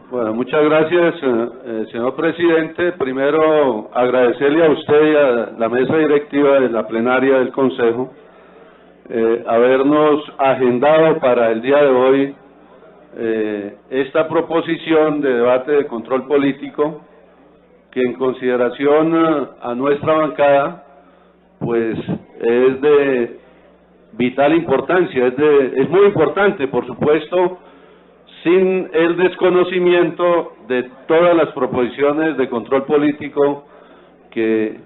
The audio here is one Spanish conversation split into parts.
Bueno, muchas gracias, señor presidente. Primero, agradecerle a usted y a la mesa directiva de la plenaria del Consejo habernos agendado para el día de hoy esta proposición de debate de control político, que en consideración a nuestra bancada, pues es de vital importancia, es muy importante, por supuesto, sin el desconocimiento de todas las proposiciones de control político que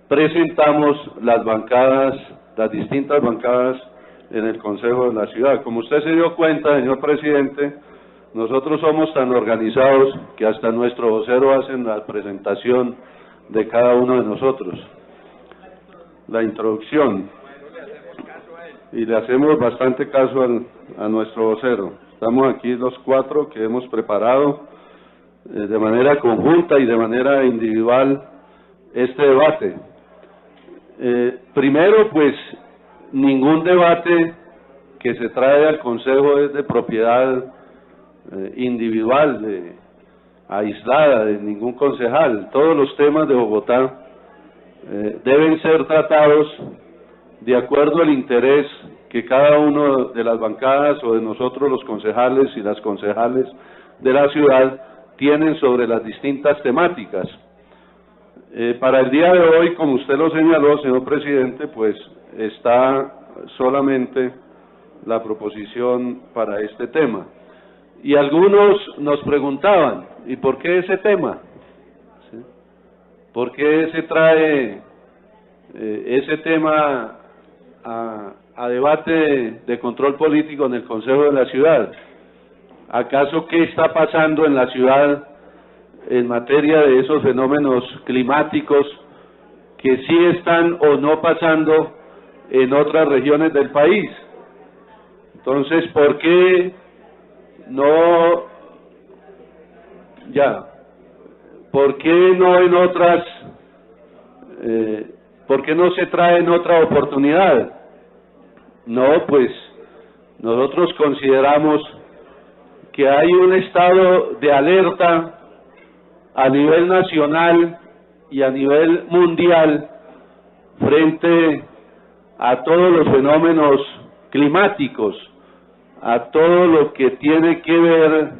presentamos las distintas bancadas en el Consejo de la Ciudad. Como usted se dio cuenta, señor presidente, nosotros somos tan organizados que hasta nuestro vocero hace la presentación de cada uno de nosotros, la introducción, y le hacemos bastante caso a nuestro vocero. Estamos aquí los cuatro que hemos preparado de manera conjunta y de manera individual este debate. Primero, pues, ningún debate que se trae al Consejo es de propiedad individual, aislada de ningún concejal. Todos los temas de Bogotá deben ser tratados de acuerdo al interés que cada uno de las bancadas o de nosotros los concejales y las concejales de la ciudad tienen sobre las distintas temáticas. Para el día de hoy, como usted lo señaló, señor presidente, pues está solamente la proposición para este tema. Y algunos nos preguntaban, ¿y por qué ese tema? ¿Sí? ¿Por qué se trae ese tema a debate de control político en el Consejo de la Ciudad? ¿Acaso qué está pasando en la ciudad en materia de esos fenómenos climáticos que sí están o no pasando en otras regiones del país? Entonces, ¿por qué no en otras, por qué no se trae en otra oportunidad? No, pues nosotros consideramos que hay un estado de alerta a nivel nacional y a nivel mundial frente a todos los fenómenos climáticos, a todo lo que tiene que ver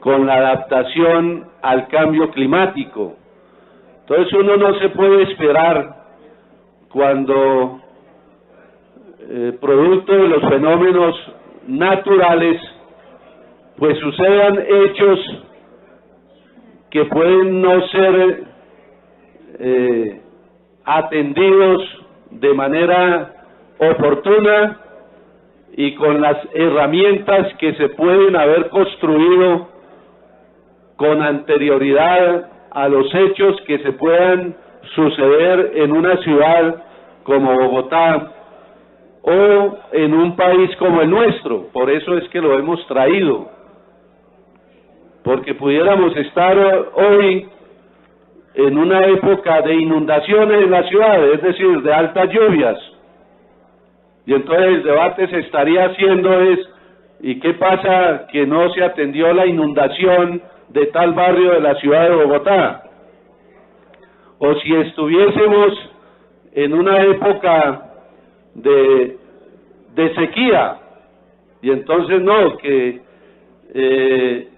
con la adaptación al cambio climático. Entonces uno no se puede esperar cuando producto de los fenómenos naturales pues sucedan hechos que pueden no ser atendidos de manera oportuna y con las herramientas que se pueden haber construido con anterioridad a los hechos que se puedan suceder en una ciudad como Bogotá o en un país como el nuestro. Por eso es que lo hemos traído, porque pudiéramos estar hoy en una época de inundaciones en la ciudad, es decir, de altas lluvias, y entonces el debate se estaría haciendo ¿y qué pasa que no se atendió la inundación de tal barrio de la ciudad de Bogotá? O si estuviésemos en una época de sequía, y entonces no, que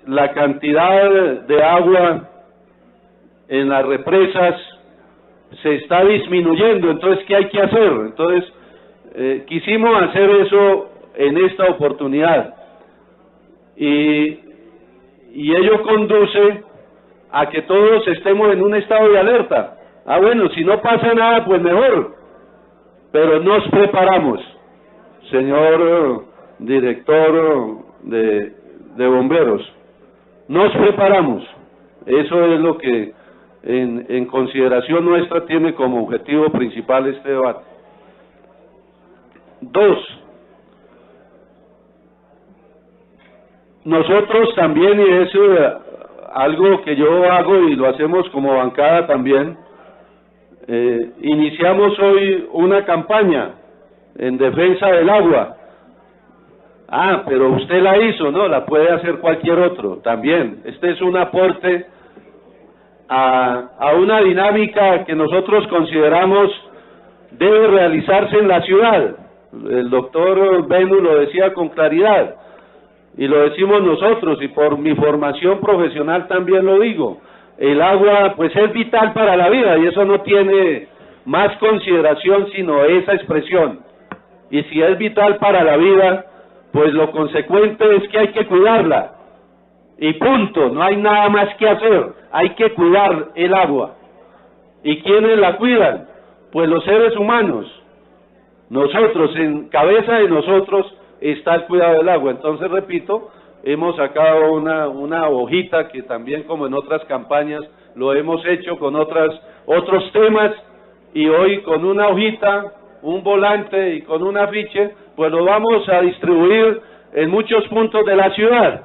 la cantidad de agua en las represas se está disminuyendo, entonces ¿qué hay que hacer? Entonces quisimos hacer eso en esta oportunidad, y ello conduce a que todos estemos en un estado de alerta. Bueno, si no pasa nada, pues mejor, pero nos preparamos, señor director de bomberos, nos preparamos. Eso es lo que en consideración nuestra tiene como objetivo principal este debate. 2, nosotros también, y es algo que yo hago y lo hacemos como bancada también, iniciamos hoy una campaña en defensa del agua, Ah, pero usted la hizo, ¿no? La puede hacer cualquier otro también. Este es un aporte a una dinámica que nosotros consideramos debe realizarse en la ciudad. El doctor Benu lo decía con claridad, y lo decimos nosotros, y por mi formación profesional también lo digo. El agua, pues, es vital para la vida, y eso no tiene más consideración sino esa expresión. Y si es vital para la vida, pues lo consecuente es que hay que cuidarla. Y punto, no hay nada más que hacer, hay que cuidar el agua. ¿Y quiénes la cuidan? Pues los seres humanos. Nosotros, en cabeza de nosotros está el cuidado del agua. Entonces, repito, hemos sacado una hojita que también, como en otras campañas, lo hemos hecho con otros temas, y hoy con una hojita, un volante y con un afiche, pues lo vamos a distribuir en muchos puntos de la ciudad.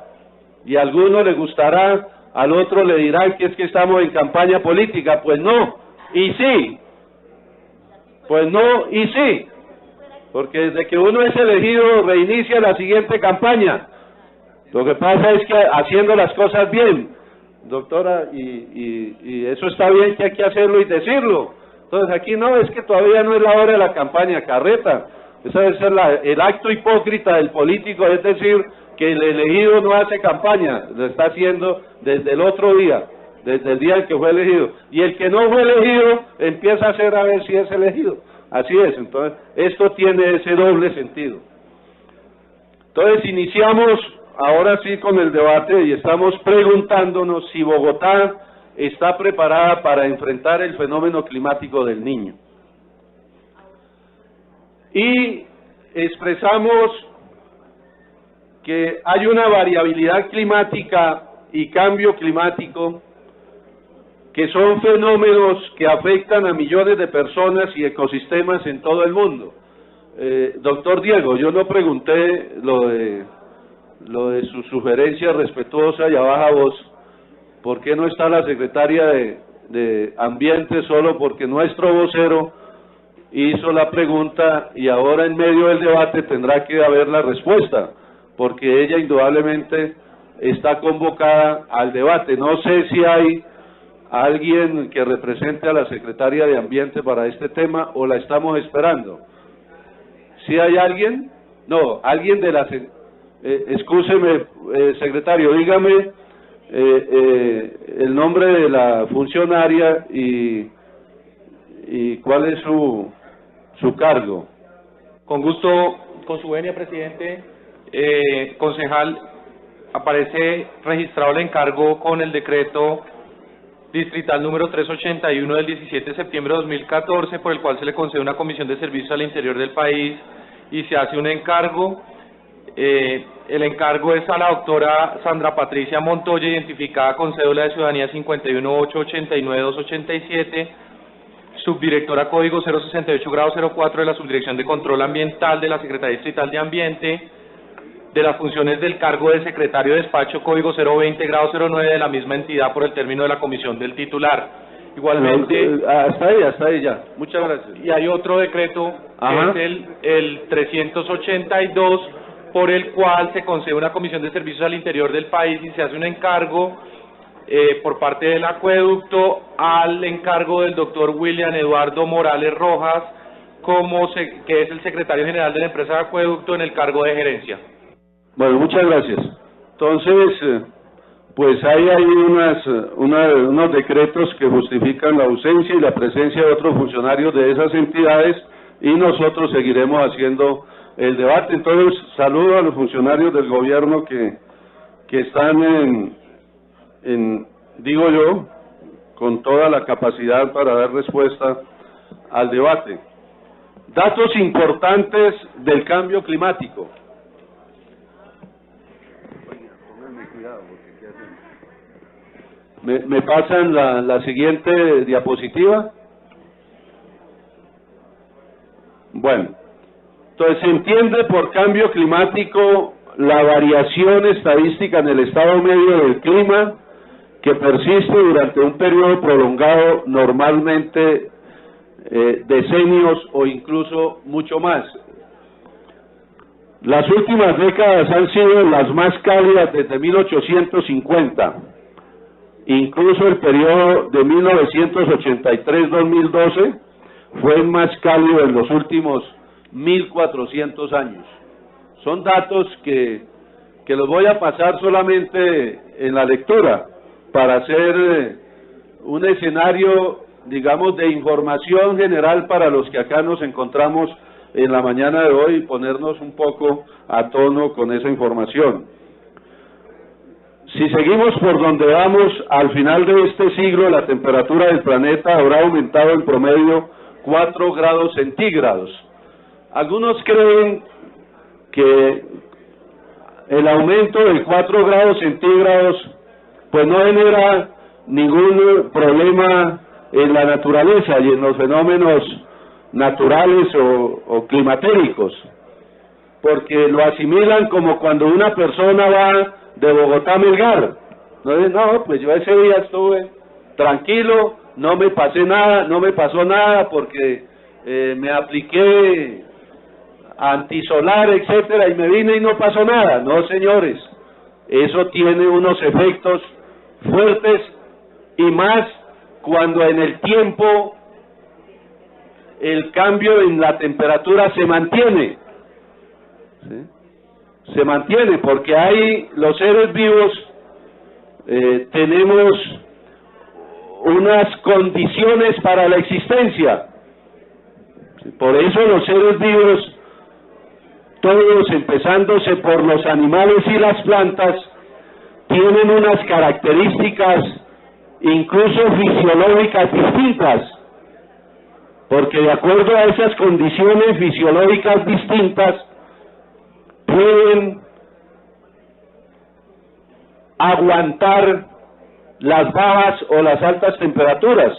Y a alguno le gustará, al otro le dirán que es que estamos en campaña política. Pues no, y sí. Pues no, y sí. Porque desde que uno es elegido, reinicia la siguiente campaña. Lo que pasa es que haciendo las cosas bien, doctora, y eso está bien, que hay que hacerlo y decirlo. Entonces aquí no, es que todavía no es la hora de la campaña, carreta. Esa debe ser el acto hipócrita del político, es decir, que el elegido no hace campaña, lo está haciendo desde el otro día, desde el día en que fue elegido. Y el que no fue elegido empieza a hacer a ver si es elegido. Así es, entonces esto tiene ese doble sentido. Entonces iniciamos ahora sí con el debate y estamos preguntándonos si Bogotá está preparada para enfrentar el fenómeno climático del Niño. Y expresamos que hay una variabilidad climática y cambio climático que son fenómenos que afectan a millones de personas y ecosistemas en todo el mundo. Doctor Diego, yo no pregunté lo de su sugerencia respetuosa y a baja voz. ¿Por qué no está la secretaria de Ambiente? Solo porque nuestro vocero hizo la pregunta y ahora en medio del debate tendrá que haber la respuesta, porque ella indudablemente está convocada al debate. No sé si hay alguien que represente a la secretaria de Ambiente para este tema o la estamos esperando. ¿Sí hay alguien? No, alguien de la... excúseme, secretario, dígame el nombre de la funcionaria y cuál es su cargo. Con gusto, con su venia, presidente. Concejal, aparece registrado el encargo con el decreto distrital número 381 del 17 de septiembre de 2014, por el cual se le concede una comisión de servicios al interior del país y se hace un encargo. El encargo es a la doctora Sandra Patricia Montoya, identificada con cédula de ciudadanía 51889-287, subdirectora código 068-04 de la Subdirección de Control Ambiental de la Secretaría Distrital de Ambiente, de las funciones del cargo de secretario de despacho código 020-09 de la misma entidad por el término de la comisión del titular. Igualmente... Hasta ahí ya. Muchas gracias. Y hay otro decreto, que es el 382, por el cual se concede una comisión de servicios al interior del país y se hace un encargo por parte del acueducto al encargo del doctor William Eduardo Morales Rojas, que es el secretario general de la empresa de acueducto en el cargo de gerencia. Bueno, muchas gracias. Entonces, pues hay unos decretos que justifican la ausencia y la presencia de otros funcionarios de esas entidades y nosotros seguiremos haciendo el debate. Entonces, saludo a los funcionarios del gobierno que están digo yo, con toda la capacidad para dar respuesta al debate. Datos importantes del cambio climático. ¿Me pasan la siguiente diapositiva? Bueno, entonces se entiende por cambio climático la variación estadística en el estado medio del clima que persiste durante un periodo prolongado, normalmente decenios o incluso mucho más. Las últimas décadas han sido las más cálidas desde 1850. Incluso el periodo de 1983-2012 fue el más cálido en los últimos 1400 años. Son datos que los voy a pasar solamente en la lectura para hacer un escenario, digamos, de información general para los que acá nos encontramos en la mañana de hoy y ponernos un poco a tono con esa información. Si seguimos por donde vamos, al final de este siglo la temperatura del planeta habrá aumentado en promedio 4 grados centígrados. Algunos creen que el aumento de 4 grados centígrados pues no genera ningún problema en la naturaleza y en los fenómenos naturales o climatéricos, porque lo asimilan como cuando una persona va de Bogotá a Melgar. No, pues yo ese día estuve tranquilo, no me pasó nada porque me apliqué antisolar, etcétera, y me vine y no pasó nada. No, señores, eso tiene unos efectos fuertes, y más cuando en el tiempo el cambio en la temperatura se mantiene, ¿sí? Se mantiene, porque hay los seres vivos, tenemos unas condiciones para la existencia. Por eso los seres vivos, todos, empezándose por los animales y las plantas, tienen unas características incluso fisiológicas distintas, porque de acuerdo a esas condiciones fisiológicas distintas pueden aguantar las bajas o las altas temperaturas,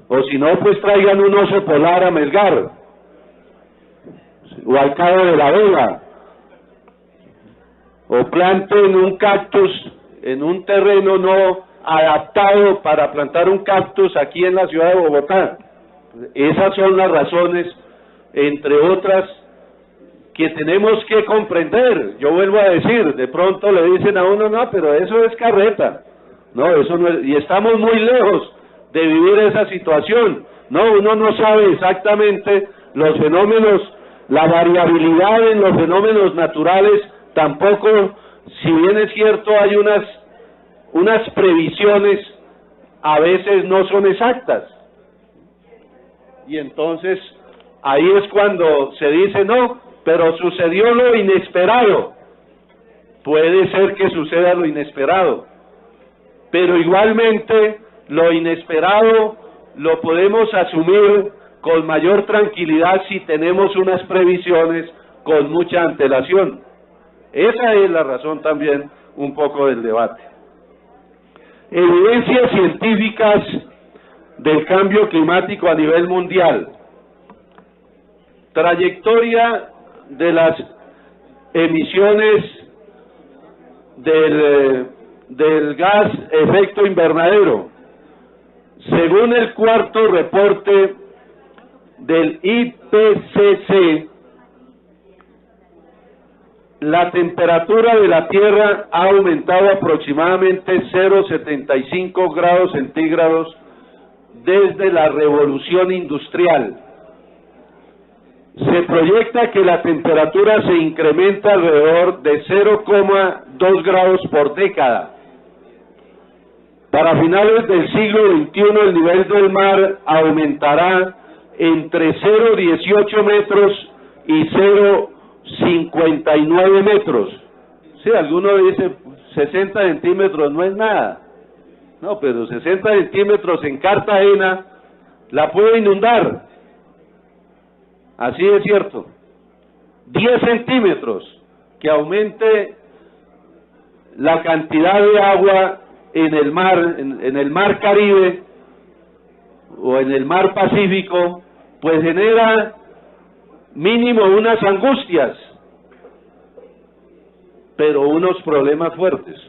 o si no, pues traigan un oso polar a Melgar o al Cabo de la Vega, o planten un cactus en un terreno no adaptado para plantar un cactus aquí en la ciudad de Bogotá. Esas son las razones, entre otras, que tenemos que comprender. Yo vuelvo a decir, de pronto le dicen a uno, no, pero eso es carreta. No, eso no es, y estamos muy lejos de vivir esa situación. No, uno no sabe exactamente los fenómenos, la variabilidad en los fenómenos naturales, tampoco, si bien es cierto, hay unas previsiones, a veces no son exactas. Y entonces, ahí es cuando se dice, no, pero sucedió lo inesperado. Puede ser que suceda lo inesperado, pero igualmente lo inesperado lo podemos asumir con mayor tranquilidad si tenemos unas previsiones con mucha antelación. Esa es la razón también un poco del debate. Evidencias científicas del cambio climático a nivel mundial. Trayectoria de las emisiones del gas efecto invernadero. Según el cuarto reporte del IPCC, la temperatura de la Tierra ha aumentado aproximadamente 0,75 grados centígrados desde la revolución industrial. Se proyecta que la temperatura se incrementa alrededor de 0,2 grados por década. Para finales del siglo XXI el nivel del mar aumentará entre 0,18 metros y 0,59 metros. Sí, alguno dice 60 centímetros no es nada. No, pero 60 centímetros en Cartagena la puede inundar. Así es cierto. 10 centímetros que aumente la cantidad de agua en el mar, en el mar Caribe o en el mar Pacífico, pues genera mínimo unas angustias, pero unos problemas fuertes.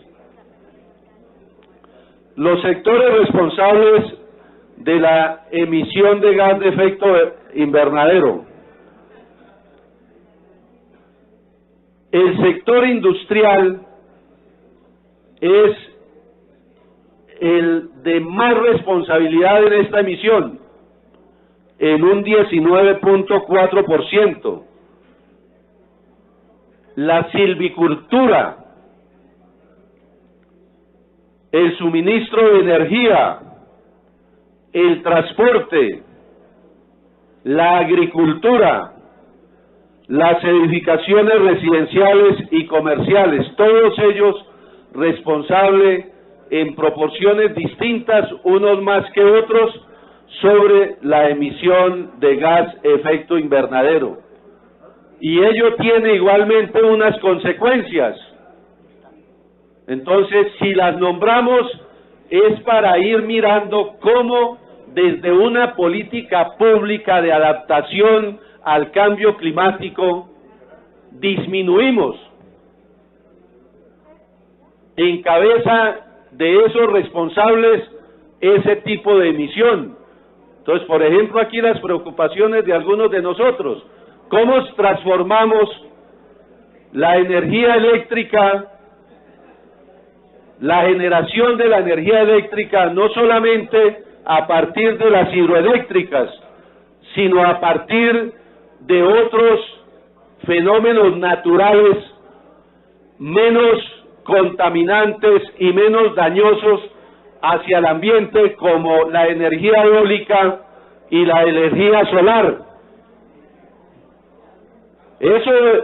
Los sectores responsables de la emisión de gas de efecto invernadero. El sector industrial es el de más responsabilidad en esta emisión, en un 19.4%. La silvicultura, el suministro de energía, el transporte, la agricultura, las edificaciones residenciales y comerciales, todos ellos responsables en proporciones distintas, unos más que otros, sobre la emisión de gas efecto invernadero. Y ello tiene igualmente unas consecuencias. Entonces, si las nombramos, es para ir mirando cómo desde una política pública de adaptación al cambio climático disminuimos en cabeza de esos responsables ese tipo de emisión. Entonces, por ejemplo, aquí las preocupaciones de algunos de nosotros: ¿cómo transformamos la energía eléctrica, la generación de la energía eléctrica, no solamente a partir de las hidroeléctricas, sino a partir de otros fenómenos naturales menos contaminantes y menos dañosos hacia el ambiente, como la energía eólica y la energía solar?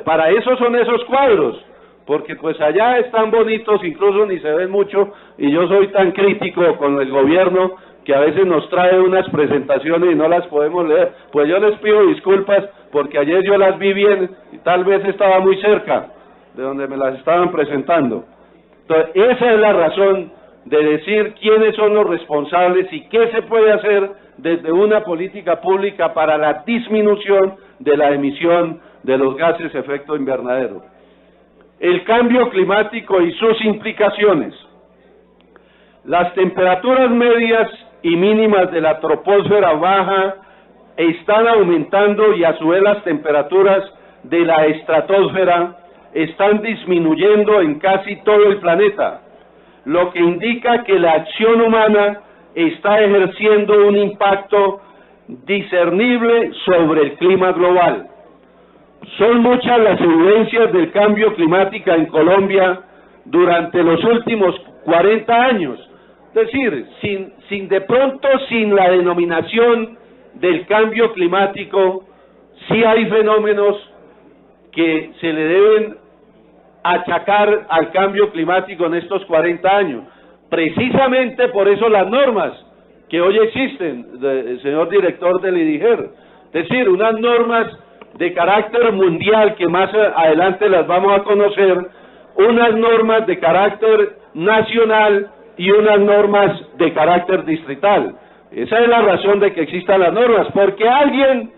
Para eso son esos cuadros, porque pues allá están bonitos, incluso ni se ven mucho, y yo soy tan crítico con el gobierno que a veces nos trae unas presentaciones y no las podemos leer. Pues yo les pido disculpas, porque ayer yo las vi bien y tal vez estaba muy cerca de donde me las estaban presentando. Entonces, esa es la razón de decir quiénes son los responsables y qué se puede hacer desde una política pública para la disminución de la emisión de los gases de efecto invernadero. El cambio climático y sus implicaciones. Las temperaturas medias y mínimas de la troposfera baja están aumentando, y a su vez las temperaturas de la estratosfera están disminuyendo en casi todo el planeta, lo que indica que la acción humana está ejerciendo un impacto discernible sobre el clima global. Son muchas las evidencias del cambio climático en Colombia durante los últimos 40 años. Es decir, sin la denominación del cambio climático, sí hay fenómenos que se le deben achacar al cambio climático en estos 40 años. Precisamente por eso las normas que hoy existen, señor director del IDIGER, es decir, unas normas de carácter mundial que más adelante las vamos a conocer, unas normas de carácter nacional y unas normas de carácter distrital. Esa es la razón de que existan las normas, porque alguien,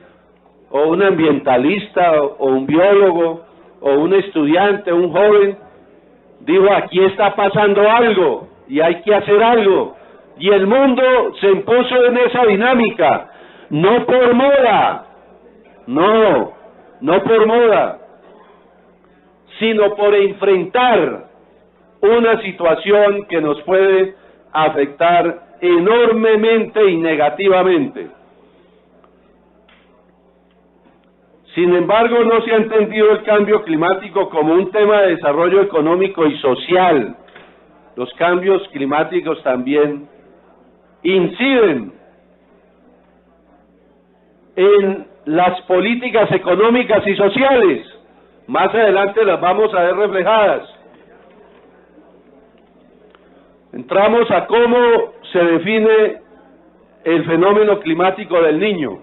o un ambientalista, o un biólogo, o un estudiante, un joven, dijo: aquí está pasando algo y hay que hacer algo. Y el mundo se impuso en esa dinámica, no por moda, no por moda, sino por enfrentar una situación que nos puede afectar enormemente y negativamente. Sin embargo, no se ha entendido el cambio climático como un tema de desarrollo económico y social. Los cambios climáticos también inciden en las políticas económicas y sociales. Más adelante las vamos a ver reflejadas. Entramos a cómo se define el fenómeno climático del Niño.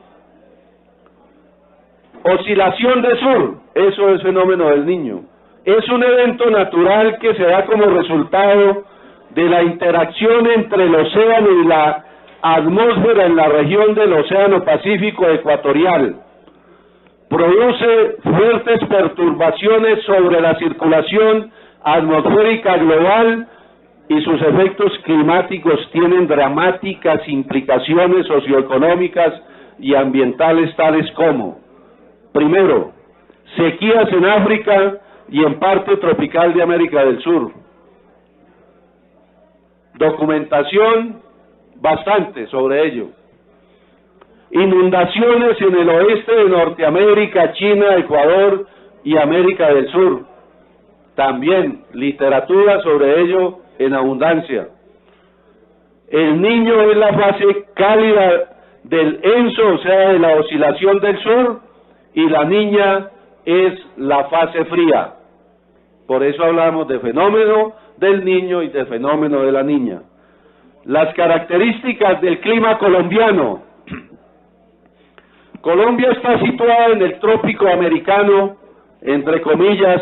Oscilación de sur, eso es fenómeno del Niño. Es un evento natural que se da como resultado de la interacción entre el océano y la atmósfera en la región del Océano Pacífico ecuatorial. Produce fuertes perturbaciones sobre la circulación atmosférica global, y sus efectos climáticos tienen dramáticas implicaciones socioeconómicas y ambientales, tales como: primero, sequías en África y en parte tropical de América del Sur. Documentación bastante sobre ello. Inundaciones en el oeste de Norteamérica, China, Ecuador y América del Sur. También literatura sobre ello en abundancia. El Niño es la fase cálida del ENSO, o sea, de la oscilación del sur, y la Niña es la fase fría. Por eso hablamos de fenómeno del Niño y de fenómeno de la Niña. Las características del clima colombiano. Colombia está situada en el trópico americano, entre comillas,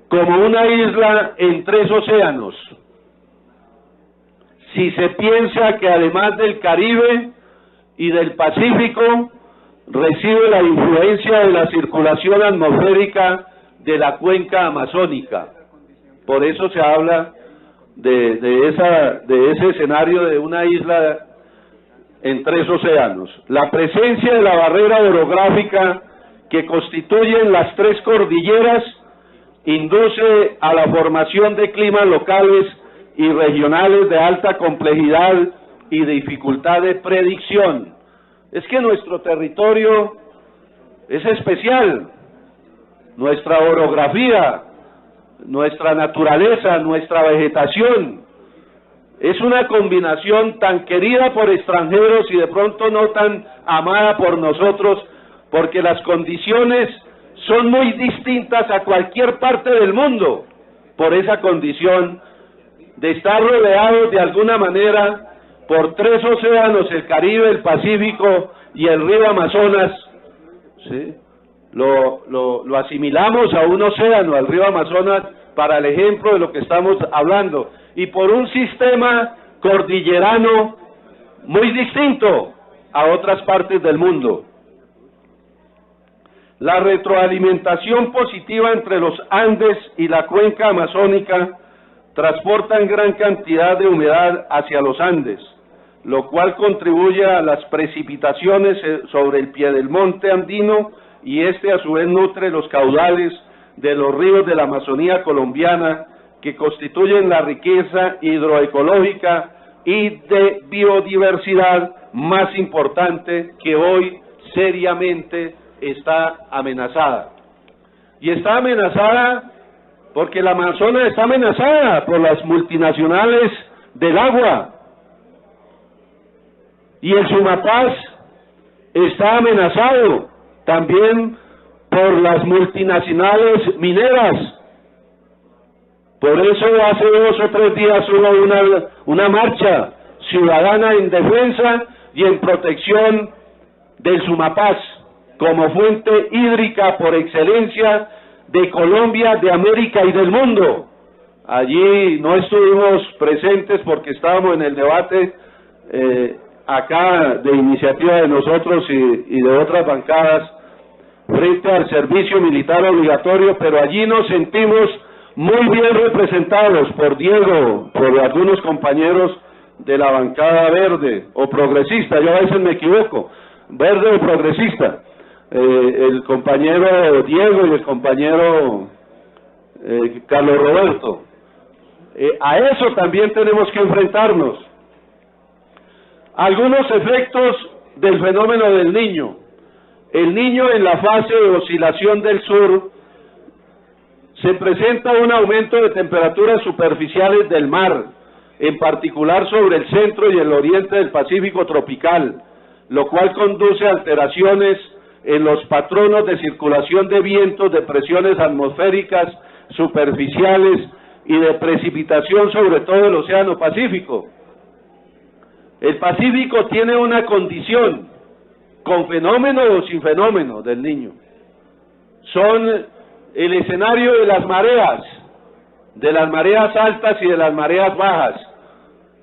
como una isla en 3 océanos. Si se piensa que además del Caribe y del Pacífico, recibe la influencia de la circulación atmosférica de la cuenca amazónica. Por eso se habla de ese escenario de una isla en 3 océanos. La presencia de la barrera orográfica que constituyen las 3 cordilleras induce a la formación de climas locales y regionales de alta complejidad y dificultad de predicción. Es que nuestro territorio es especial, nuestra orografía, nuestra naturaleza, nuestra vegetación, es una combinación tan querida por extranjeros y de pronto no tan amada por nosotros, porque las condiciones son muy distintas a cualquier parte del mundo, por esa condición de estar rodeados de alguna manera por 3 océanos, el Caribe, el Pacífico y el río Amazonas, ¿sí? Lo asimilamos a un océano, al río Amazonas, para el ejemplo de lo que estamos hablando, y por un sistema cordillerano muy distinto a otras partes del mundo. La retroalimentación positiva entre los Andes y la cuenca amazónica transportan gran cantidad de humedad hacia los Andes, lo cual contribuye a las precipitaciones sobre el piedemonte andino, y este a su vez nutre los caudales de los ríos de la Amazonía colombiana, que constituyen la riqueza hidroecológica y de biodiversidad más importante que hoy seriamente está amenazada. Y está amenazada porque la Amazonas está amenazada por las multinacionales del agua, y el Sumapaz está amenazado también por las multinacionales mineras. Por eso hace 2 o 3 días hubo una marcha ciudadana en defensa y en protección del Sumapaz como fuente hídrica por excelencia de Colombia, de América y del mundo. Allí no estuvimos presentes porque estábamos en el debate acá de iniciativa de nosotros y de otras bancadas frente al servicio militar obligatorio, pero allí nos sentimos muy bien representados por Diego, por algunos compañeros de la bancada verde o progresista, yo a veces me equivoco, verde o progresista, el compañero Diego y el compañero Carlos Roberto. A eso también tenemos que enfrentarnos. Algunos efectos del fenómeno del Niño. El Niño, en la fase de oscilación del sur, se presenta un aumento de temperaturas superficiales del mar, en particular sobre el centro y el oriente del Pacífico tropical, lo cual conduce a alteraciones en los patronos de circulación de vientos, de presiones atmosféricas superficiales y de precipitación sobre todo el Océano Pacífico. El Pacífico tiene una condición, con fenómeno o sin fenómeno del Niño. Son el escenario de las mareas altas y de las mareas bajas.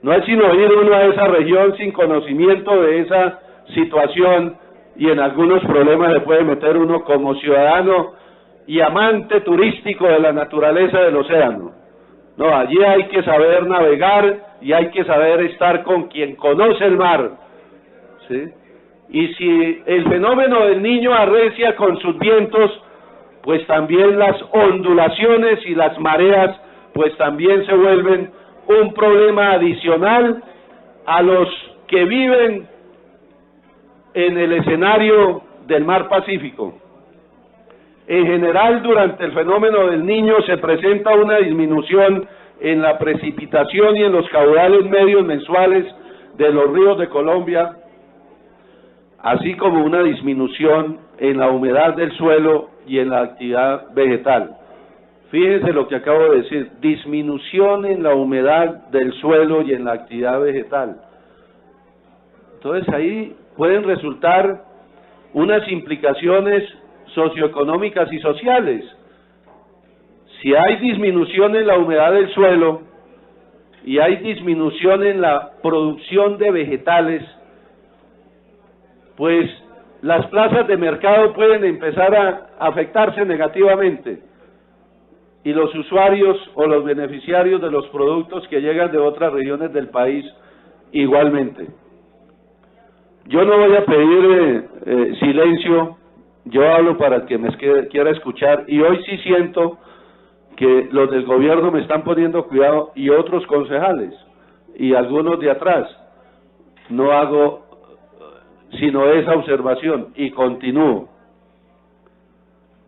No es sino ir uno a esa región sin conocimiento de esa situación, y en algunos problemas se puede meter uno como ciudadano y amante turístico de la naturaleza del océano. No, allí hay que saber navegar y hay que saber estar con quien conoce el mar, ¿sí? Y si el fenómeno del Niño arrecia con sus vientos, pues también las ondulaciones y las mareas, pues también se vuelven un problema adicional a los que viven en el escenario del mar Pacífico. En general, durante el fenómeno del Niño se presenta una disminución en la precipitación y en los caudales medios mensuales de los ríos de Colombia, así como una disminución en la humedad del suelo y en la actividad vegetal. Fíjense lo que acabo de decir, disminución en la humedad del suelo y en la actividad vegetal. Entonces ahí pueden resultar unas implicaciones socioeconómicas y sociales. Si hay disminución en la humedad del suelo y hay disminución en la producción de vegetales, pues las plazas de mercado pueden empezar a afectarse negativamente y los usuarios o los beneficiarios de los productos que llegan de otras regiones del país igualmente. Yo no voy a pedir silencio, yo hablo para el que me quiera escuchar, y hoy sí siento que los del gobierno me están poniendo cuidado y otros concejales y algunos de atrás. No hago sino esa observación y continúo.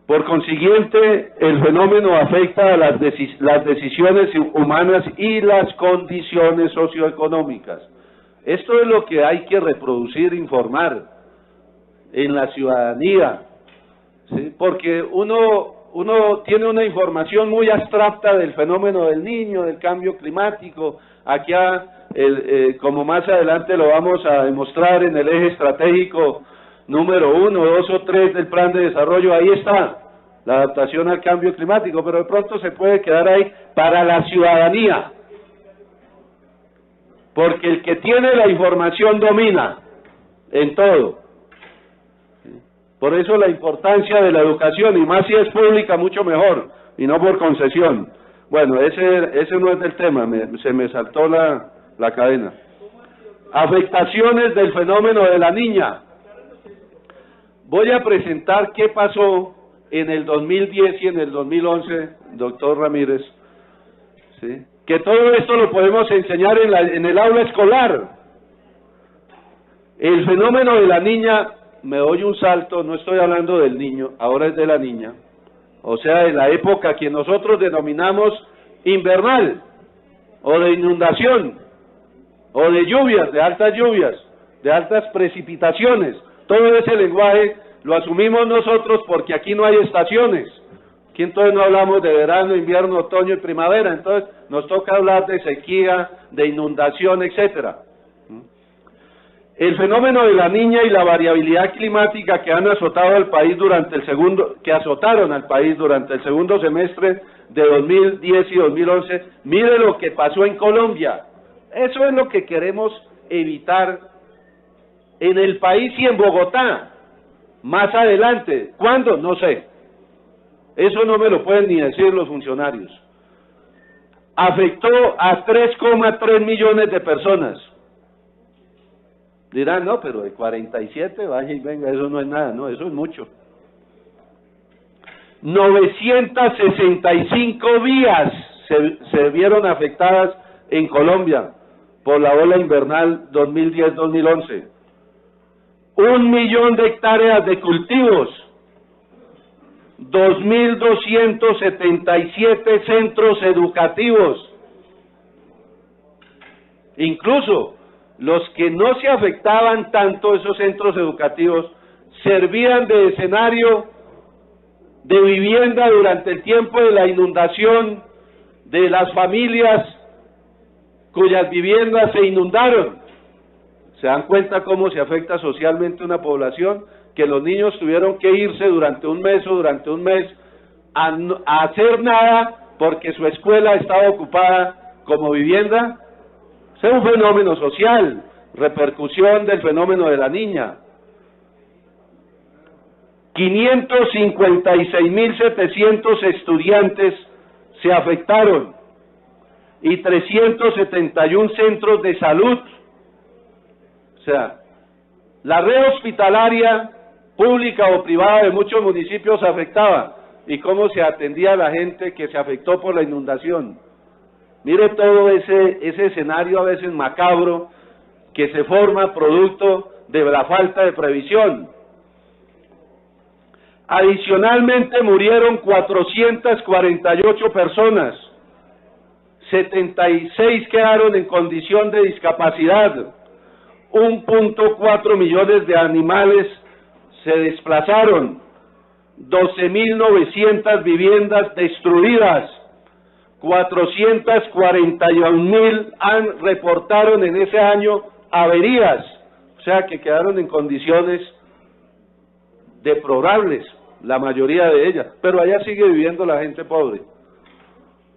Por consiguiente, el fenómeno afecta a las decisiones humanas y las condiciones socioeconómicas. Esto es lo que hay que reproducir, informar en la ciudadanía, ¿sí? Porque uno tiene una información muy abstracta del fenómeno del Niño, del cambio climático. Aquí, como más adelante lo vamos a demostrar en el eje estratégico número 1, 2 o 3 del plan de desarrollo, ahí está la adaptación al cambio climático, pero de pronto se puede quedar ahí para la ciudadanía, porque el que tiene la información domina en todo. Por eso la importancia de la educación, y más si es pública, mucho mejor, y no por concesión. Bueno, ese no es del tema, se me saltó la cadena. Afectaciones del fenómeno de la niña. Voy a presentar qué pasó en el 2010 y en el 2011, doctor Ramírez, ¿sí? Que todo esto lo podemos enseñar en el aula escolar. El fenómeno de la niña, me doy un salto, no estoy hablando del niño, ahora es de la niña, o sea, de la época que nosotros denominamos invernal, o de inundación, o de lluvias, de altas precipitaciones. Todo ese lenguaje lo asumimos nosotros porque aquí no hay estaciones. Aquí entonces no hablamos de verano, invierno, otoño y primavera, entonces nos toca hablar de sequía, de inundación, etcétera. El fenómeno de la niña y la variabilidad climática que han azotado al país azotaron al país durante el segundo semestre de 2010 y 2011, mire lo que pasó en Colombia. Eso es lo que queremos evitar en el país y en Bogotá. Más adelante, ¿cuándo? No sé. Eso no me lo pueden ni decir los funcionarios. Afectó a 3,3 millones de personas. Dirán, no, pero de 47, vaya y venga, eso no es nada, no, eso es mucho. 965 vías se vieron afectadas en Colombia por la ola invernal 2010-2011. 1 millón de hectáreas de cultivos, 2.277 centros educativos. Incluso los que no se afectaban tanto, esos centros educativos, servían de escenario de vivienda durante el tiempo de la inundación de las familias cuyas viviendas se inundaron. ¿Se dan cuenta cómo se afecta socialmente una población? Que los niños tuvieron que irse durante un mes a hacer nada porque su escuela estaba ocupada como vivienda. Es un fenómeno social, repercusión del fenómeno de la niña. 556.700 estudiantes se afectaron y 371 centros de salud. O sea, la red hospitalaria pública o privada de muchos municipios afectaba, y cómo se atendía a la gente que se afectó por la inundación. Mire todo ese escenario a veces macabro que se forma producto de la falta de previsión. Adicionalmente murieron 448 personas, 76 quedaron en condición de discapacidad, 1.4 millones de animales se desplazaron, 12.900 viviendas destruidas, 441.000 reportaron en ese año averías, o sea que quedaron en condiciones deplorables, la mayoría de ellas, pero allá sigue viviendo la gente pobre,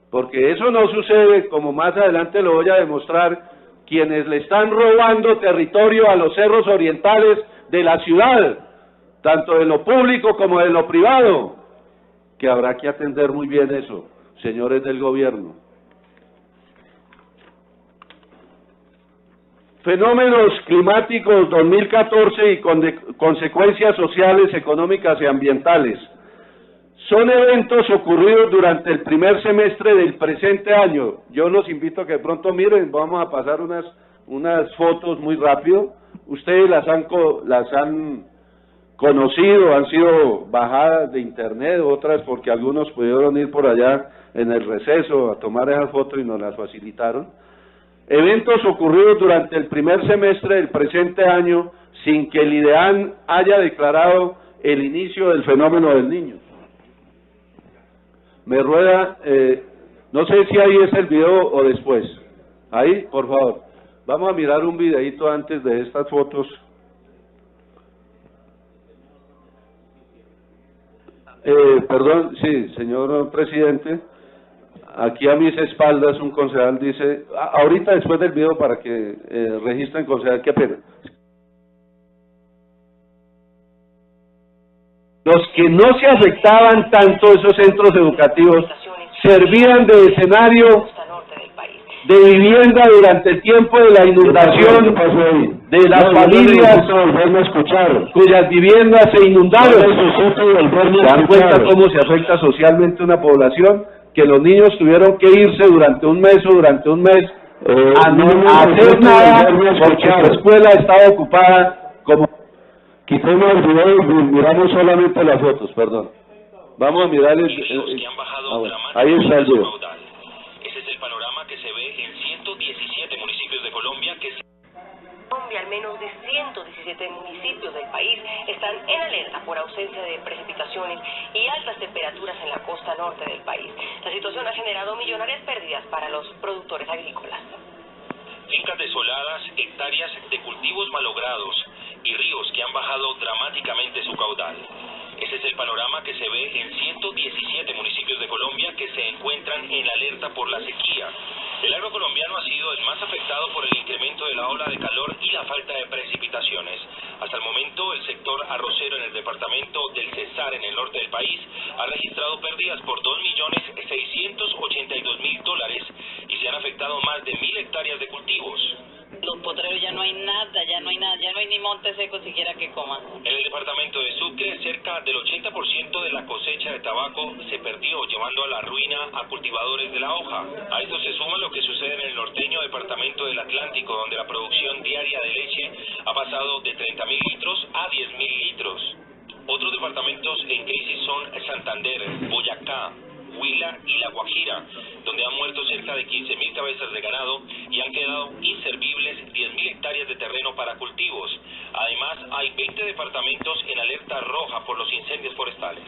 porque eso no sucede, como más adelante lo voy a demostrar, quienes le están robando territorio a los cerros orientales de la ciudad, tanto de lo público como de lo privado, que habrá que atender muy bien eso, señores del gobierno. Fenómenos climáticos 2014 y consecuencias sociales, económicas y ambientales. Son eventos ocurridos durante el primer semestre del presente año. Yo los invito a que de pronto miren, vamos a pasar unas fotos muy rápido. Ustedes las han conocido, han sido bajadas de internet, otras porque algunos pudieron ir por allá en el receso a tomar esas fotos y nos las facilitaron. Eventos ocurridos durante el primer semestre del presente año sin que el IDEAN haya declarado el inicio del fenómeno del Niño. Me rueda, no sé si ahí es el video o después. Ahí, por favor. Vamos a mirar un videito antes de estas fotos. Perdón, sí, señor presidente. Aquí a mis espaldas un concejal dice, ahorita después del video para que registren concejal, qué pena. Los que no se afectaban tanto, esos centros educativos, servían de escenario de vivienda durante el tiempo de la inundación de las familias cuyas viviendas se inundaron. ¿Se dan cuenta cómo se afecta socialmente una población? Que los niños tuvieron que irse durante un mes a hacer nada porque su escuela estaba ocupada como... Quitemos el video y miramos solamente las fotos, perdón. Vamos a mirar el... ahí está el video. Ese es el panorama que se ve en 117 municipios de Colombia al menos de 117 municipios del país están en alerta por ausencia de precipitaciones y altas temperaturas en la costa norte del país. La situación ha generado millonarias pérdidas para los productores agrícolas. Fincas desoladas, hectáreas de cultivos malogrados y ríos que han bajado dramáticamente su caudal. Ese es el panorama que se ve en 117 municipios de Colombia que se encuentran en alerta por la sequía. El agro colombiano ha sido el más afectado por el incremento de la ola de calor y la falta de precipitaciones. Hasta el momento, el sector arrocero en el departamento del Cesar, en el norte del país, ha registrado pérdidas por $2.682.000 y se han afectado más de 1.000 hectáreas de cultivos. Los potreros ya no hay nada, ya no hay ni monte seco siquiera que coman. En el departamento de Sucre, cerca del 80% de la cosecha de tabaco se perdió, llevando a la ruina a cultivadores de la hoja. A esto se suma lo que sucede en el norteño departamento del Atlántico, donde la producción diaria de leche ha pasado de 30.000 litros a 10.000 litros. Otros departamentos en crisis son Santander, Boyacá, Huila y La Guajira, donde han muerto cerca de 15.000 cabezas de ganado y han quedado inservibles 10.000 hectáreas de terreno para cultivos. Además, hay 20 departamentos en alerta roja por los incendios forestales.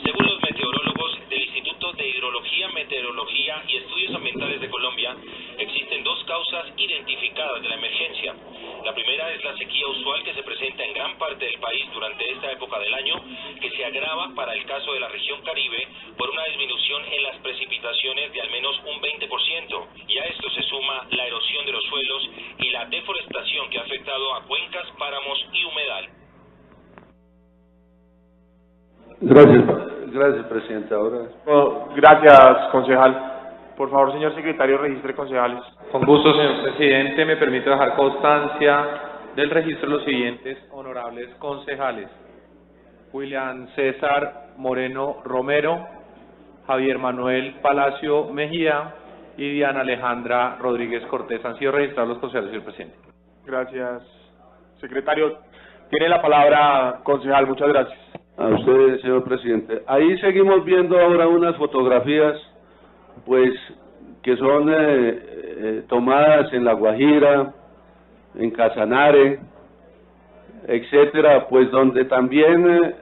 Según los meteorólogos del Instituto de Hidrología, Meteorología y Estudios Ambientales de Colombia, existen dos causas identificadas de la emergencia. La primera es la sequía usual que se presenta en gran parte del país durante esta época del año, que se agrava para el caso de la región Caribe por una disminución en las precipitaciones de al menos un 20%, y a esto se suma la erosión de los suelos y la deforestación que ha afectado a cuencas, páramos y humedal. Gracias, presidente. Ahora. Gracias, concejal. Por favor, señor secretario, registre concejales. Con gusto, señor presidente, me permito dejar constancia del registro de los siguientes honorables concejales. William César Moreno Romero, Javier Manuel Palacio Mejía y Diana Alejandra Rodríguez Cortés. Han sido registrados los concejales, señor presidente. Gracias, secretario. Tiene la palabra, concejal. Muchas gracias. A usted, señor presidente. Ahí seguimos viendo ahora unas fotografías, pues, que son tomadas en La Guajira, en Casanare, etcétera, pues donde también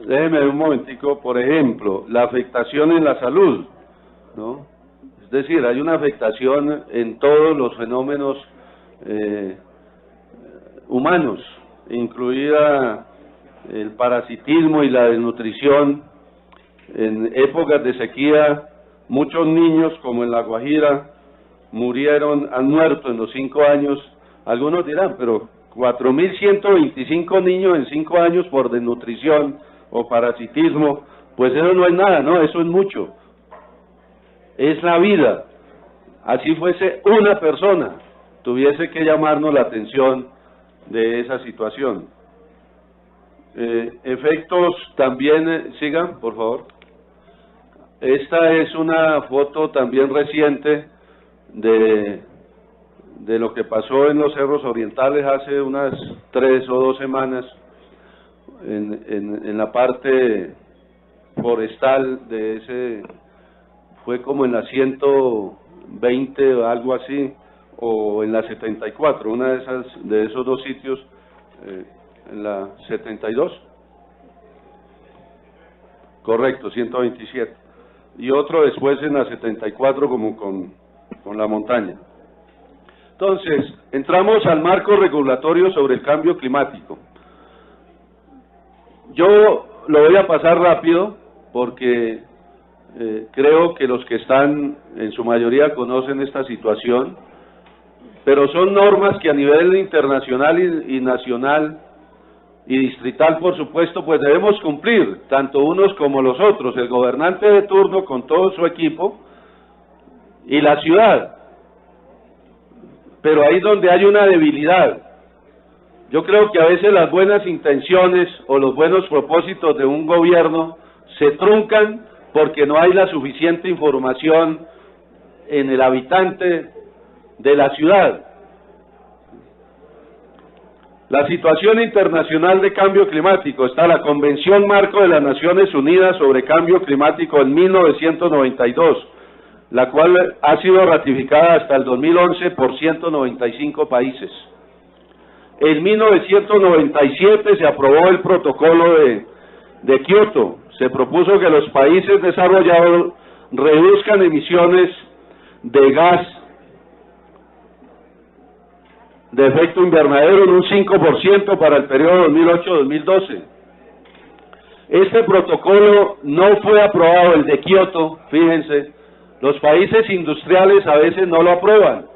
déjeme un momentico, por ejemplo, la afectación en la salud, ¿no? Es decir, hay una afectación en todos los fenómenos humanos, incluida el parasitismo y la desnutrición. En épocas de sequía, muchos niños, como en La Guajira, han muerto en los 5 años. Algunos dirán, pero 4.125 niños en 5 años por desnutrición o parasitismo, pues eso no es nada, ¿no? Eso es mucho. Es la vida. Así fuese una persona, tuviese que llamarnos la atención de esa situación. Efectos también, sigan, por favor. Esta es una foto también reciente de lo que pasó en los Cerros Orientales hace unas 3 o 2 semanas, en la parte forestal de ese, fue como en la 120 o algo así, o en la 74, una de esos 2 sitios, en la 72, correcto, 127, y otro después en la 74 como con la montaña. Entonces, entramos al marco regulatorio sobre el cambio climático. Yo lo voy a pasar rápido porque creo que los que están en su mayoría conocen esta situación, pero son normas que a nivel internacional y nacional y distrital, por supuesto, pues debemos cumplir, tanto unos como los otros, el gobernante de turno con todo su equipo y la ciudad. Pero ahí es donde hay una debilidad. Yo creo que a veces las buenas intenciones o los buenos propósitos de un gobierno se truncan porque no hay la suficiente información en el habitante de la ciudad. La situación internacional de cambio climático: está la Convención Marco de las Naciones Unidas sobre Cambio Climático en 1992, la cual ha sido ratificada hasta el 2011 por 195 países. En 1997 se aprobó el protocolo de Kioto. Se propuso que los países desarrollados reduzcan emisiones de gas de efecto invernadero en un 5% para el periodo 2008-2012. Este protocolo no fue aprobado, el de Kioto, fíjense. Los países industriales a veces no lo aprueban,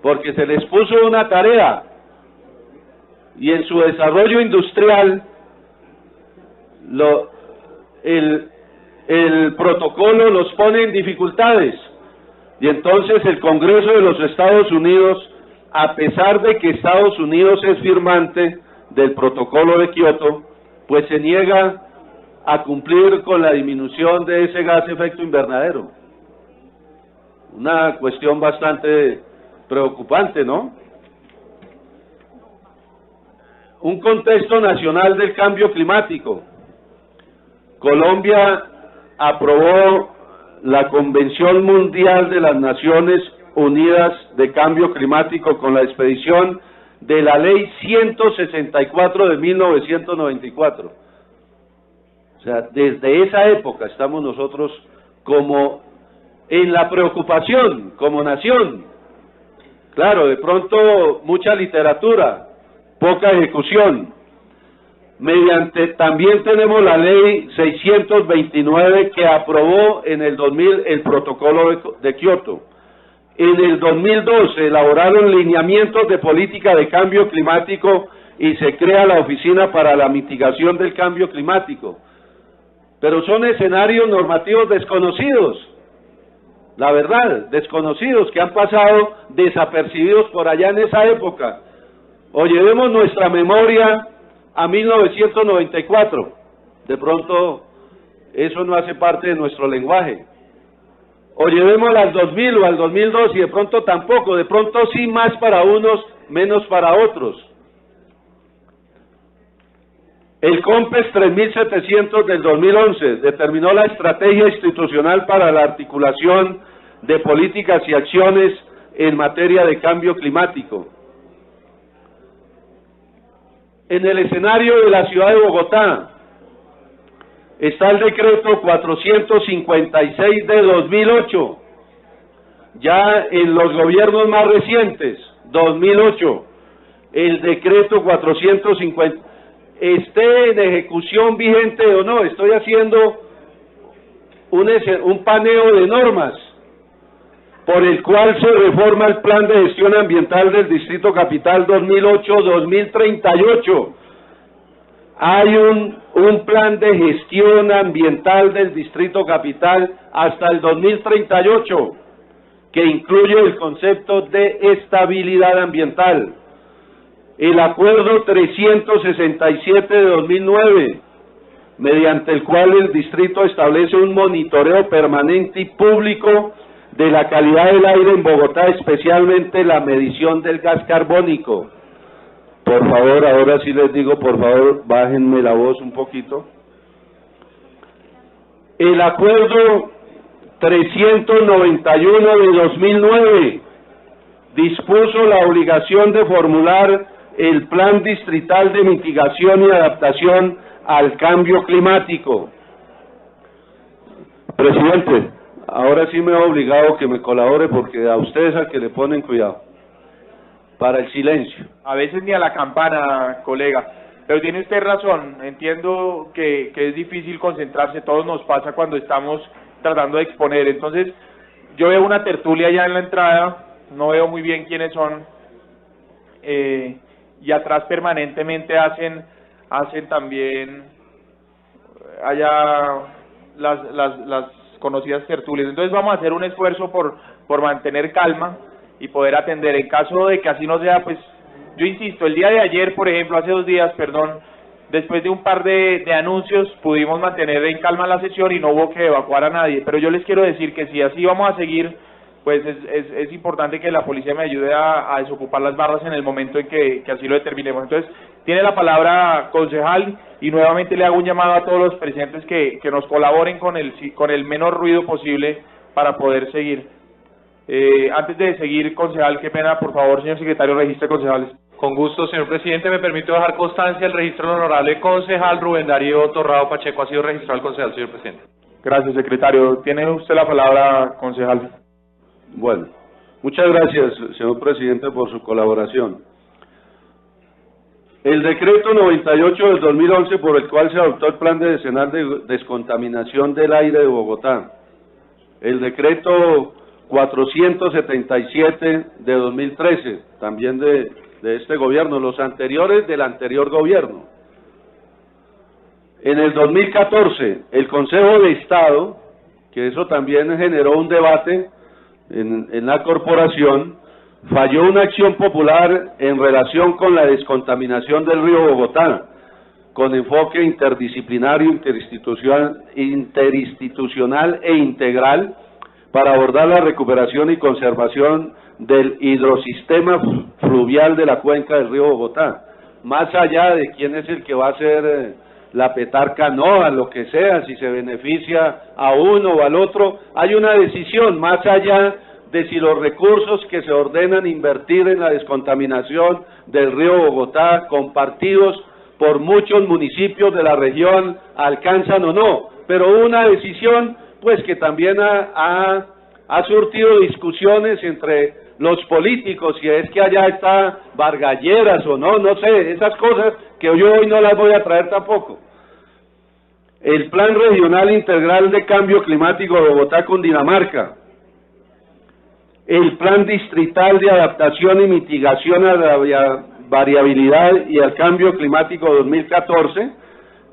porque se les puso una tarea, y en su desarrollo industrial, el protocolo los pone en dificultades, y entonces el Congreso de los Estados Unidos, a pesar de que Estados Unidos es firmante del protocolo de Kioto, pues se niega a cumplir con la disminución de ese gas de efecto invernadero. Una cuestión bastante preocupante, ¿no? Un contexto nacional del cambio climático. Colombia aprobó la Convención Mundial de las Naciones Unidas de Cambio Climático con la expedición de la Ley 164 de 1994. O sea, desde esa época estamos nosotros como en la preocupación, como nación. Claro, de pronto mucha literatura, poca ejecución. También tenemos la Ley 629 que aprobó en el 2000 el protocolo de Kioto. En el 2012 elaboraron lineamientos de política de cambio climático y se crea la Oficina para la Mitigación del Cambio Climático. Pero son escenarios normativos desconocidos, la verdad, desconocidos, que han pasado desapercibidos por allá en esa época. O llevemos nuestra memoria a 1994. De pronto, eso no hace parte de nuestro lenguaje. O llevémosla al 2000 o al 2002 y de pronto tampoco. De pronto sí, más para unos, menos para otros. El COMPES 3700 del 2011 determinó la estrategia institucional para la articulación de políticas y acciones en materia de cambio climático. En el escenario de la ciudad de Bogotá está el decreto 456 de 2008, ya en los gobiernos más recientes, 2008, el decreto 450, esté en ejecución vigente o no, estoy haciendo un paneo de normas por el cual se reforma el Plan de Gestión Ambiental del Distrito Capital 2008-2038. Hay un plan de gestión ambiental del Distrito Capital hasta el 2038, que incluye el concepto de estabilidad ambiental. El Acuerdo 367 de 2009, mediante el cual el distrito establece un monitoreo permanente y público de la calidad del aire en Bogotá, especialmente la medición del gas carbónico. Por favor, ahora sí les digo, por favor, bájenme la voz un poquito. El Acuerdo 391 de 2009 dispuso la obligación de formular el Plan Distrital de Mitigación y Adaptación al Cambio Climático. Presidente, ahora sí me he obligado que me colabore porque a ustedes al que le ponen cuidado. Para el silencio. A veces ni a la campana, colega. Pero tiene usted razón, entiendo que es difícil concentrarse, todos nos pasa cuando estamos tratando de exponer. Entonces, yo veo una tertulia ya en la entrada, no veo muy bien quiénes son, y atrás permanentemente hacen también allá las conocidas tertulias. Entonces vamos a hacer un esfuerzo por mantener calma y poder atender. En caso de que así no sea, pues yo insisto, el día de ayer, por ejemplo, hace 2 días, después de un par de anuncios, pudimos mantener en calma la sesión y no hubo que evacuar a nadie, pero yo les quiero decir que si así vamos a seguir, pues es importante que la policía me ayude a desocupar las barras en el momento en que así lo determinemos. Entonces, tiene la palabra concejal, y nuevamente le hago un llamado a todos los presentes que nos colaboren con el menor ruido posible para poder seguir. Antes de seguir, concejal, qué pena, por favor, señor secretario, registre concejales. Con gusto, señor presidente, me permito dejar constancia el registro del honorable concejal Rubén Darío Torrado Pacheco. Ha sido registrado el concejal, señor presidente. Gracias, secretario. Tiene usted la palabra, concejal. Bueno, muchas gracias, señor presidente, por su colaboración. El decreto 98 del 2011, por el cual se adoptó el Plan Decenal de Descontaminación del Aire de Bogotá. El decreto 477 de 2013, también de este gobierno, los anteriores del anterior gobierno. En el 2014, el Consejo de Estado, que eso también generó un debate en la corporación, falló una acción popular en relación con la descontaminación del río Bogotá, con enfoque interdisciplinario, interinstitucional e integral, para abordar la recuperación y conservación del hidrosistema fluvial de la cuenca del río Bogotá. Más allá de quién es el que va a hacer la petarca, no, a lo que sea, si se beneficia a uno o al otro, hay una decisión más allá de si los recursos que se ordenan invertir en la descontaminación del río Bogotá, compartidos por muchos municipios de la región, alcanzan o no, pero una decisión pues que también ha surtido discusiones entre los políticos, si es que allá está Vargalleras o no, no sé, esas cosas que yo hoy no las voy a traer tampoco. El Plan Regional Integral de Cambio Climático de Bogotá, Cundinamarca, el Plan Distrital de Adaptación y Mitigación a la Variabilidad y al Cambio Climático 2014,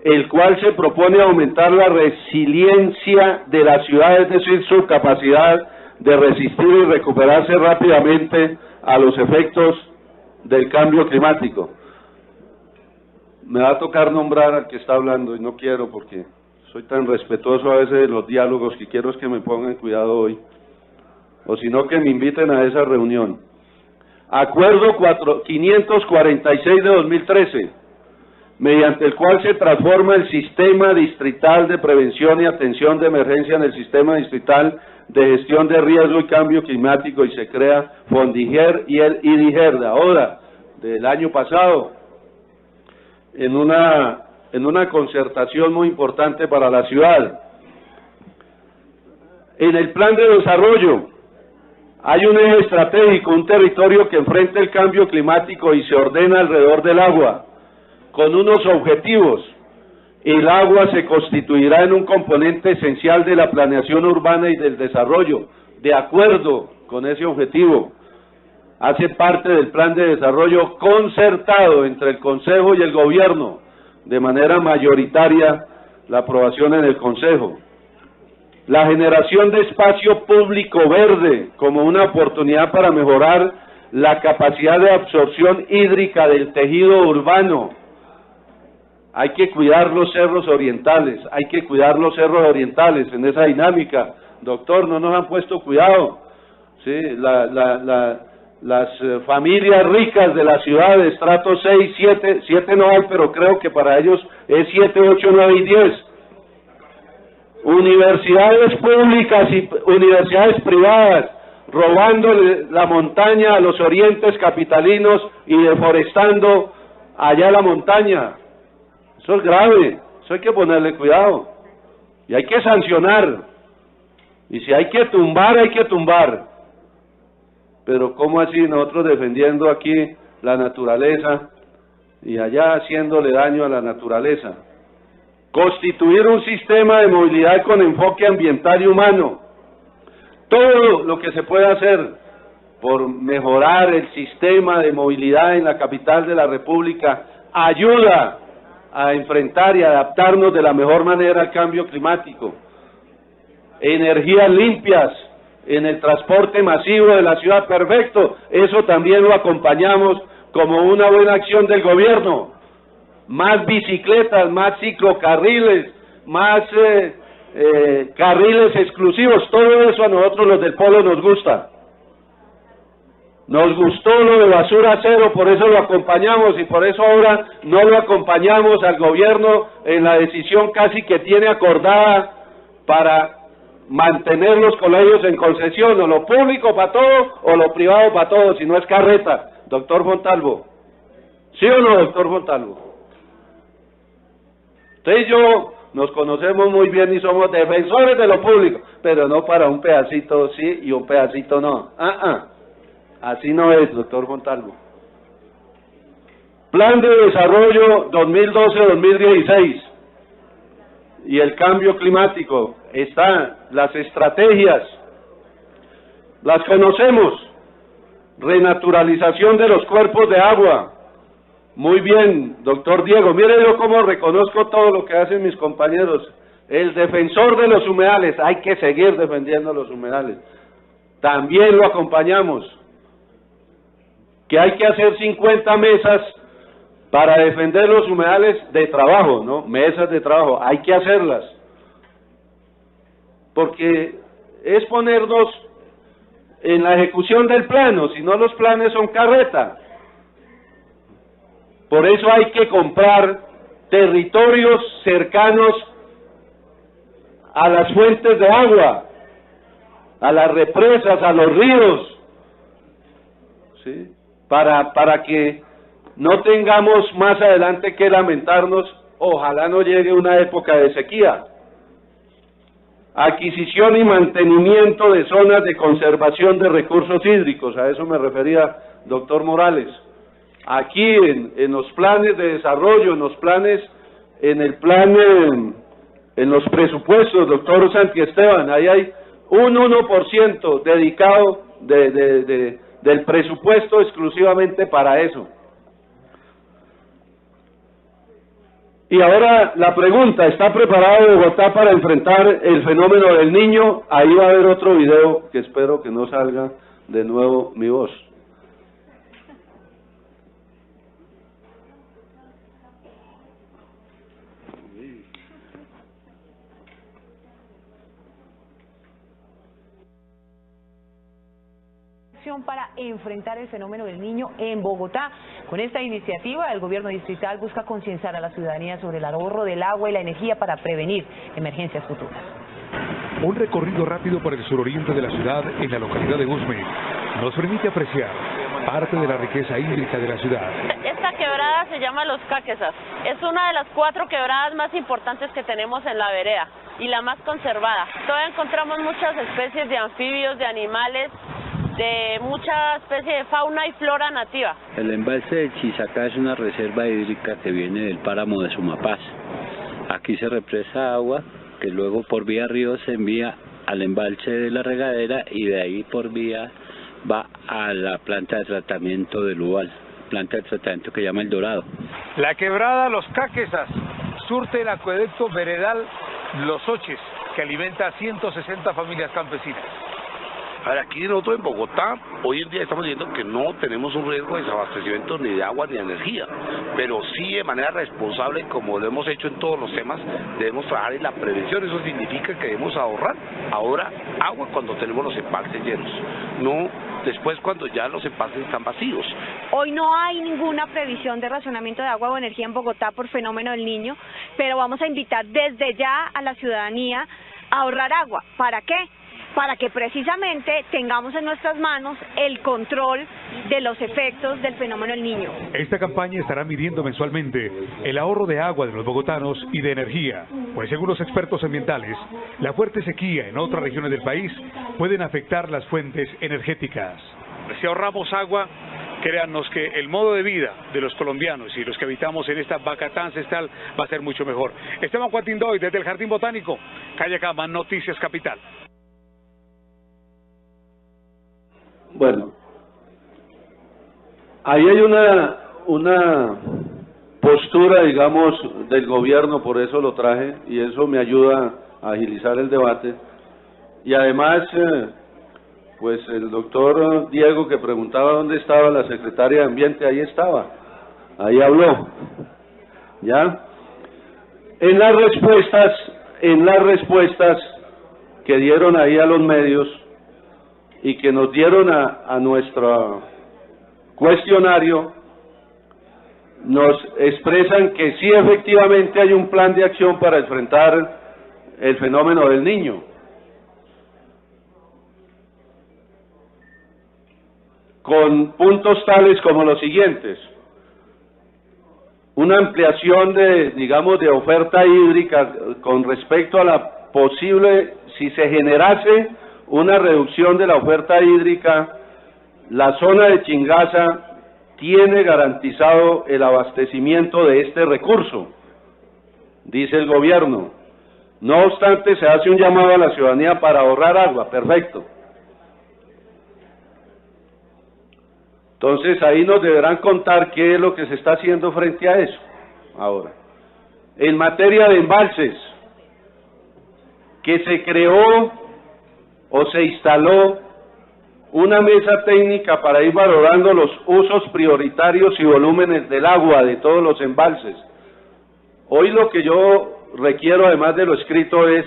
el cual se propone aumentar la resiliencia de las ciudades, es decir, su capacidad de resistir y recuperarse rápidamente a los efectos del cambio climático. me va a tocar nombrar al que está hablando y no quiero porque soy tan respetuoso a veces de los diálogos que quiero es que me pongan cuidado hoy, o si no que me inviten a esa reunión. Acuerdo 546 de 2013, mediante el cual se transforma el sistema distrital de prevención y atención de emergencia en el sistema distrital de gestión de riesgo y cambio climático y se crea Fondiger y el IDIGER, ahora, del año pasado, en una concertación muy importante para la ciudad. En el plan de desarrollo hay un eje estratégico, un territorio que enfrenta el cambio climático y se ordena alrededor del agua, con unos objetivos. El agua se constituirá en un componente esencial de la planeación urbana y del desarrollo, de acuerdo con ese objetivo. Hace parte del plan de desarrollo concertado entre el Consejo y el Gobierno, de manera mayoritaria la aprobación en el Consejo. La generación de espacio público verde como una oportunidad para mejorar la capacidad de absorción hídrica del tejido urbano. Hay que cuidar los cerros orientales, hay que cuidar los cerros orientales en esa dinámica. Doctor, no nos han puesto cuidado. Sí, las familias ricas de la ciudad de estrato 6, 7 no hay, pero creo que para ellos es 7, 8, 9 y 10. Universidades públicas y universidades privadas robándole la montaña a los orientes capitalinos y deforestando allá la montaña. Eso es grave, eso hay que ponerle cuidado y hay que sancionar, y si hay que tumbar, hay que tumbar. Pero ¿cómo así nosotros defendiendo aquí la naturaleza y allá haciéndole daño a la naturaleza? Constituir un sistema de movilidad con enfoque ambiental y humano. Todo lo que se puede hacer por mejorar el sistema de movilidad en la capital de la República ayuda a enfrentar y adaptarnos de la mejor manera al cambio climático. Energías limpias en el transporte masivo de la ciudad, perfecto, eso también lo acompañamos como una buena acción del gobierno. Más bicicletas, más ciclocarriles, más carriles exclusivos, todo eso a nosotros los del Polo nos gusta. Nos gustó lo de basura cero, por eso lo acompañamos y por eso ahora no lo acompañamos al gobierno en la decisión casi que tiene acordada para mantener los colegios en concesión, o lo público para todo o lo privado para todo, si no es carreta. Doctor Montalvo, ¿sí o no, doctor Montalvo? Usted y yo nos conocemos muy bien y somos defensores de lo público, pero no para un pedacito sí y un pedacito no. Así no es, doctor Montalvo. Plan de Desarrollo 2012-2016 y el cambio climático. Están las estrategias, las conocemos. Renaturalización de los cuerpos de agua. Muy bien, doctor Diego. Mire yo cómo reconozco todo lo que hacen mis compañeros. El defensor de los humedales, hay que seguir defendiendo los humedales. También lo acompañamos. Que hay que hacer 50 mesas para defender los humedales de trabajo, ¿no? Mesas de trabajo, hay que hacerlas. Porque es ponernos en la ejecución del plano, si no los planes son carreta. Por eso hay que comprar territorios cercanos a las fuentes de agua, a las represas, a los ríos, ¿sí? Para que no tengamos más adelante que lamentarnos, ojalá no llegue una época de sequía. Adquisición y mantenimiento de zonas de conservación de recursos hídricos, a eso me refería doctor Morales. Aquí en los planes de desarrollo, en los presupuestos, doctor Santiesteban, ahí hay un 1% dedicado del presupuesto exclusivamente para eso. Y ahora la pregunta, ¿está preparado Bogotá para enfrentar el fenómeno del Niño? Ahí va a haber otro video que espero que no salga de nuevo mi voz. acción para enfrentar el fenómeno del Niño en Bogotá. Con esta iniciativa, el gobierno distrital busca concienciar a la ciudadanía sobre el ahorro del agua y la energía para prevenir emergencias futuras. Un recorrido rápido por el suroriente de la ciudad, en la localidad de Usme, nos permite apreciar parte de la riqueza hídrica de la ciudad. Esta quebrada se llama Los Caquesas. Es una de las 4 quebradas más importantes que tenemos en la vereda y la más conservada. Todavía encontramos muchas especies de anfibios, de animales, de mucha especie de fauna y flora nativa. El embalse de Chisacá es una reserva hídrica que viene del páramo de Sumapaz. Aquí se represa agua que luego por vía río se envía al embalse de la regadera y de ahí por vía va a la planta de tratamiento del Ubal, planta de tratamiento que llama El Dorado. La quebrada Los Caquesas surte el acueducto veredal Los Oches, que alimenta a 160 familias campesinas. Aquí nosotros en Bogotá, hoy en día estamos diciendo que no tenemos un riesgo de desabastecimiento ni de agua ni de energía, pero sí de manera responsable, como lo hemos hecho en todos los temas, debemos trabajar en la prevención. Eso significa que debemos ahorrar ahora agua cuando tenemos los embalses llenos, no después cuando ya los embalses están vacíos. Hoy no hay ninguna previsión de racionamiento de agua o energía en Bogotá por fenómeno del Niño, pero vamos a invitar desde ya a la ciudadanía a ahorrar agua. ¿Para qué? Para que precisamente tengamos en nuestras manos el control de los efectos del fenómeno del Niño. Esta campaña estará midiendo mensualmente el ahorro de agua de los bogotanos y de energía, pues según los expertos ambientales, la fuerte sequía en otras regiones del país pueden afectar las fuentes energéticas. Si ahorramos agua, créannos que el modo de vida de los colombianos y los que habitamos en esta Bacatá ancestral va a ser mucho mejor. Esteban Cuatindoy, desde el Jardín Botánico, calle Cama, Noticias Capital. Bueno, ahí hay una postura, digamos, del gobierno, por eso lo traje, y eso me ayuda a agilizar el debate. Y además, pues el doctor Diego, que preguntaba dónde estaba la secretaria de Ambiente, ahí estaba, ahí habló, ¿ya? En las respuestas que dieron ahí a los medios, y que nos dieron a nuestro cuestionario, nos expresan que sí, efectivamente hay un plan de acción para enfrentar el fenómeno del Niño. Con puntos tales como los siguientes: una ampliación de, digamos, de oferta hídrica con respecto a la posible, si se generase una reducción de la oferta hídrica, la zona de Chingaza tiene garantizado el abastecimiento de este recurso, dice el gobierno. No obstante, se hace un llamado a la ciudadanía para ahorrar agua. Perfecto. Entonces ahí nos deberán contar qué es lo que se está haciendo frente a eso. Ahora, en materia de embalses, que se creó o se instaló una mesa técnica para ir valorando los usos prioritarios y volúmenes del agua de todos los embalses. Hoy lo que yo requiero, además de lo escrito, es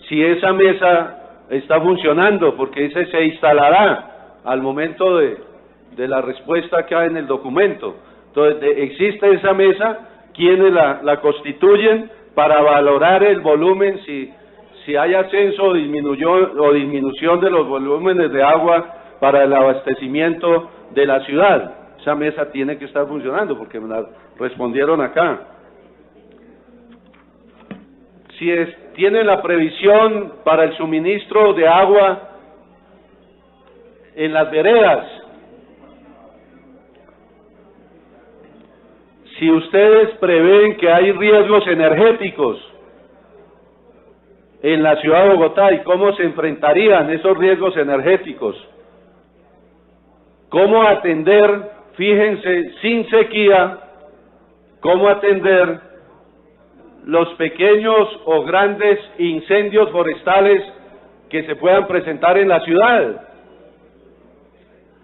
si esa mesa está funcionando, porque ese se instalará al momento de la respuesta que hay en el documento. Entonces, existe esa mesa, quienes la constituyen para valorar el volumen, si hay ascenso o disminución de los volúmenes de agua para el abastecimiento de la ciudad. Esa mesa tiene que estar funcionando, porque me la respondieron acá. Si tienen la previsión para el suministro de agua en las veredas, si ustedes prevén que hay riesgos energéticos en la ciudad de Bogotá y cómo se enfrentarían esos riesgos energéticos, cómo atender, fíjense, sin sequía, cómo atender los pequeños o grandes incendios forestales que se puedan presentar en la ciudad.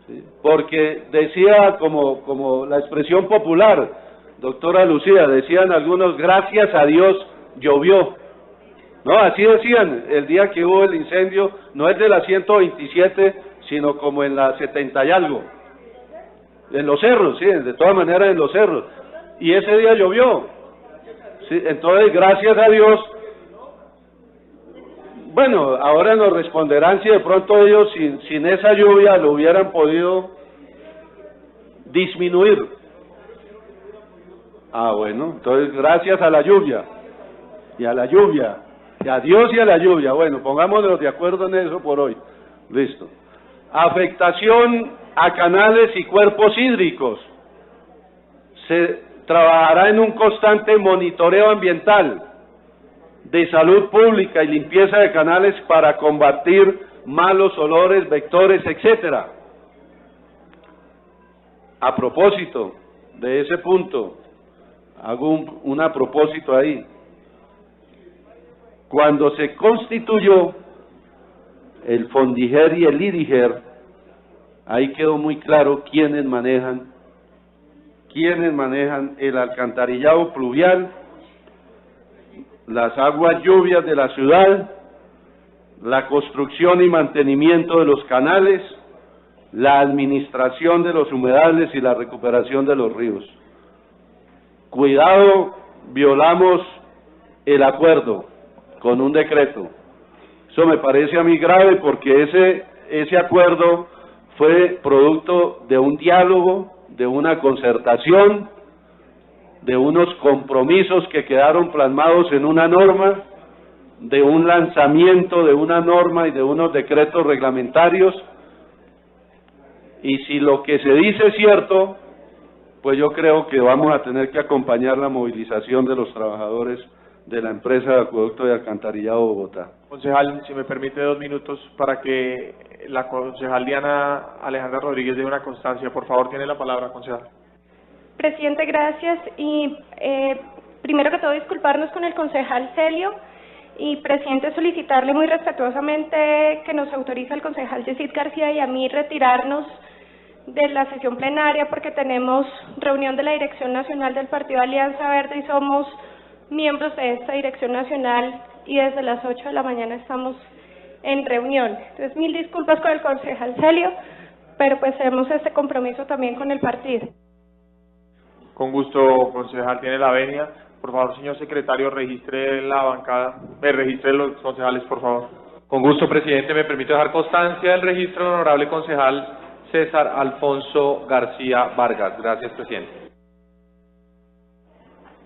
¿Sí? Porque decía, como la expresión popular, doctora Lucía, decían algunos, gracias a Dios llovió. No, así decían el día que hubo el incendio, no es de la 127, sino como en la 70 y algo. En los cerros, sí, de todas maneras en los cerros. Y ese día llovió. Sí, entonces, gracias a Dios, bueno, ahora nos responderán si de pronto ellos sin esa lluvia lo hubieran podido disminuir. Ah, bueno, entonces gracias a la lluvia, y a la lluvia, y a Dios y a la lluvia. Bueno, pongámonos de acuerdo en eso por hoy. Listo. Afectación a canales y cuerpos hídricos. Se trabajará en un constante monitoreo ambiental, de salud pública y limpieza de canales para combatir malos olores, vectores, etcétera. A propósito de ese punto, hago un a propósito ahí. Cuando se constituyó el Fondiger y el Idiger, ahí quedó muy claro quiénes manejan el alcantarillado pluvial, las aguas lluvias de la ciudad, la construcción y mantenimiento de los canales, la administración de los humedales y la recuperación de los ríos. Cuidado, violamos el acuerdo con un decreto. Eso me parece a mí grave porque ese acuerdo fue producto de un diálogo, de una concertación, de unos compromisos que quedaron plasmados en una norma, de un lanzamiento de una norma y de unos decretos reglamentarios. Y si lo que se dice es cierto, pues yo creo que vamos a tener que acompañar la movilización de los trabajadores de la empresa de acueducto de alcantarillado Bogotá. Concejal, si me permite 2 minutos para que la concejal Diana Alejandra Rodríguez dé una constancia. Por favor, tiene la palabra, concejal. Presidente, gracias. Y primero que todo, disculparnos con el concejal Celio. Y, presidente, solicitarle muy respetuosamente que nos autorice al concejal Yesid García y a mí retirarnos de la sesión plenaria porque tenemos reunión de la Dirección Nacional del Partido Alianza Verde y somos miembros de esta Dirección Nacional y desde las 8 de la mañana estamos en reunión. Entonces, 1000 disculpas con el concejal Celio, pero pues tenemos este compromiso también con el partido. Con gusto, concejal, tiene la venia. Por favor, señor secretario, registre la bancada, registre los concejales, por favor. Con gusto, presidente, me permito dejar constancia del registro del honorable concejal César Alfonso García Vargas. Gracias, presidente.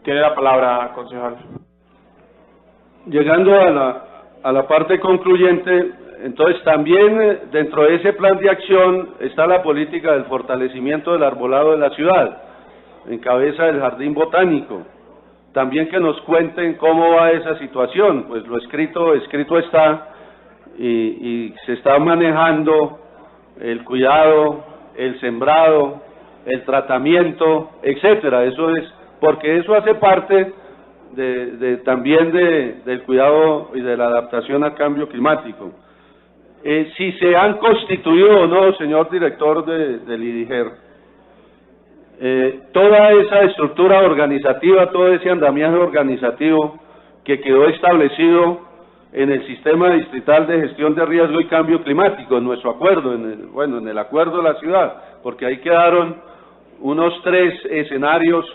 Tiene la palabra, concejal. Llegando a la parte concluyente, entonces también dentro de ese plan de acción está la política del fortalecimiento del arbolado de la ciudad, en cabeza del Jardín Botánico. También que nos cuenten cómo va esa situación, pues lo escrito está y se está manejando el cuidado, el sembrado, el tratamiento, etcétera. Eso es, porque eso hace parte también del cuidado y de la adaptación al cambio climático. Si se han constituido o no, señor director del IDIGER, toda esa estructura organizativa, todo ese andamiaje organizativo que quedó establecido en el Sistema Distrital de Gestión de Riesgo y Cambio Climático, en nuestro acuerdo, en el acuerdo de la ciudad, porque ahí quedaron unos 3 escenarios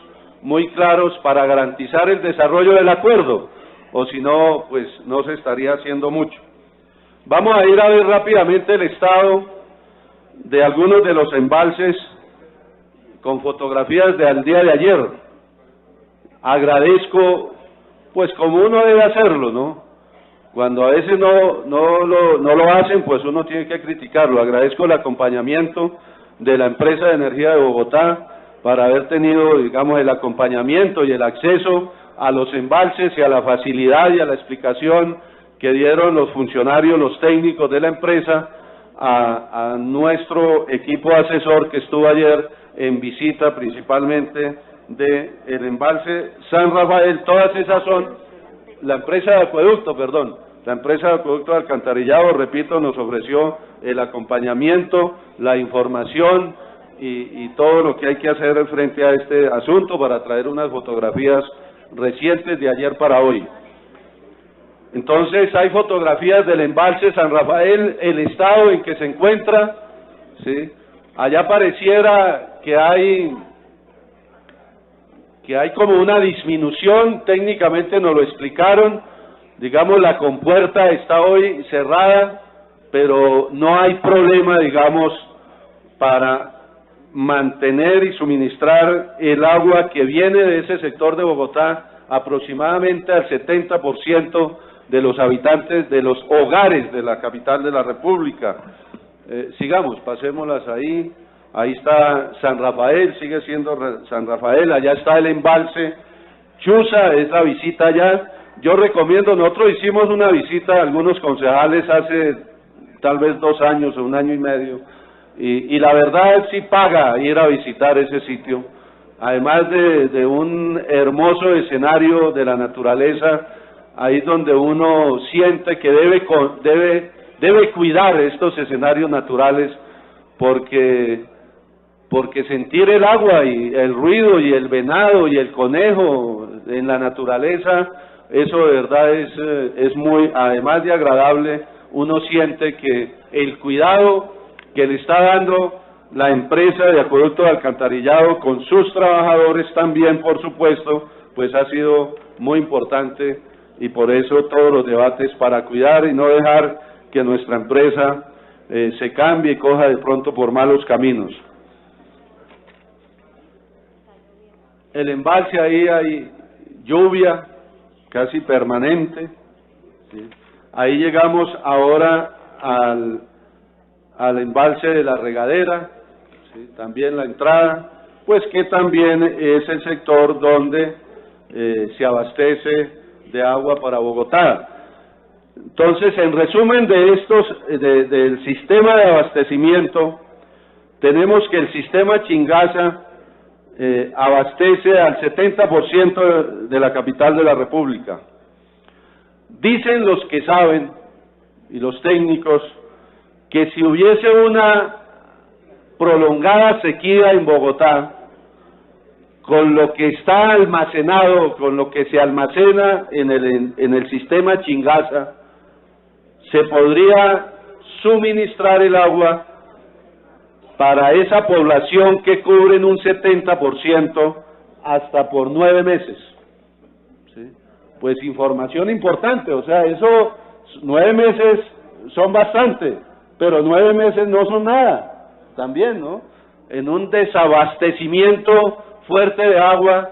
muy claros para garantizar el desarrollo del acuerdo, o si no, pues no se estaría haciendo mucho. Vamos a ir a ver rápidamente el estado de algunos de los embalses con fotografías del día de ayer. Agradezco, pues como uno debe hacerlo, ¿no? Cuando a veces no lo hacen, pues uno tiene que criticarlo. Agradezco el acompañamiento de la empresa de energía de Bogotá para haber tenido, digamos, el acompañamiento y el acceso a los embalses y a la facilidad y a la explicación que dieron los funcionarios, los técnicos de la empresa a nuestro equipo asesor que estuvo ayer en visita principalmente del embalse San Rafael. Todas esas son la empresa de acueducto, la empresa de acueducto de alcantarillado, repito, nos ofreció el acompañamiento, la información y todo lo que hay que hacer frente a este asunto para traer unas fotografías recientes de ayer para hoy. Entonces hay fotografías del embalse San Rafael, el estado en que se encuentra, ¿sí? Allá pareciera que hay como una disminución, técnicamente nos lo explicaron, digamos la compuerta está hoy cerrada, pero no hay problema, digamos, para mantener y suministrar el agua que viene de ese sector de Bogotá, aproximadamente al 70% de los habitantes de los hogares de la capital de la República. Sigamos, pasémoslas ahí. Ahí está San Rafael, sigue siendo San Rafael, allá está el embalse Chuza, es la visita allá. Yo recomiendo, nosotros hicimos una visita a algunos concejales hace tal vez 2 años o 1 año y medio, y la verdad sí paga ir a visitar ese sitio, además de un hermoso escenario de la naturaleza, ahí donde uno siente que debe cuidar estos escenarios naturales, porque sentir el agua y el ruido y el venado y el conejo en la naturaleza, eso de verdad es muy, además de agradable, uno siente que el cuidado que le está dando la empresa de acueducto de alcantarillado con sus trabajadores también, por supuesto, pues ha sido muy importante, y por eso todos los debates para cuidar y no dejar que nuestra empresa se cambie y coja de pronto por malos caminos. El embalse, ahí hay lluvia casi permanente, ¿sí? Ahí llegamos ahora al embalse de la regadera, ¿sí? También la entrada, pues que también es el sector donde se abastece de agua para Bogotá. Entonces, en resumen del sistema de abastecimiento, tenemos que el sistema Chingaza abastece al 70% de la capital de la República. Dicen los que saben y los técnicos que si hubiese una prolongada sequía en Bogotá, con lo que está almacenado, con lo que se almacena en el sistema Chingaza, se podría suministrar el agua para esa población que cubren un 70% hasta por 9 meses. ¿Sí? Pues información importante, o sea, eso 9 meses son bastante, pero 9 meses no son nada, también, ¿no? En un desabastecimiento fuerte de agua,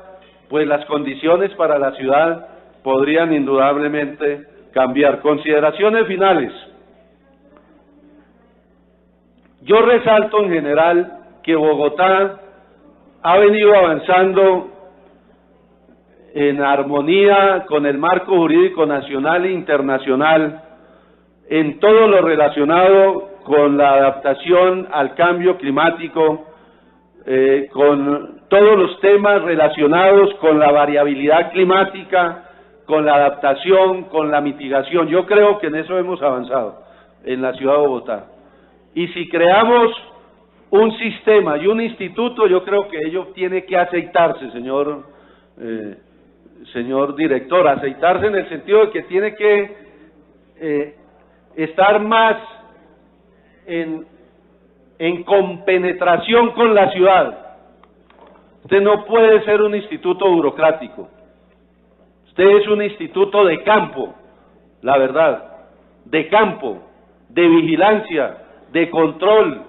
pues las condiciones para la ciudad podrían indudablemente cambiar. Consideraciones finales. Yo resalto en general que Bogotá ha venido avanzando en armonía con el marco jurídico nacional e internacional en todo lo relacionado con la adaptación al cambio climático, con todos los temas relacionados con la variabilidad climática, con la adaptación, con la mitigación. Yo creo que en eso hemos avanzado en la ciudad de Bogotá. Y si creamos un sistema y un instituto, yo creo que ello tiene que aceitarse, señor director, aceitarse en el sentido de que tiene que estar más en compenetración con la ciudad. Usted no puede ser un instituto burocrático. Usted es un instituto de campo, la verdad, de campo, de vigilancia, de control,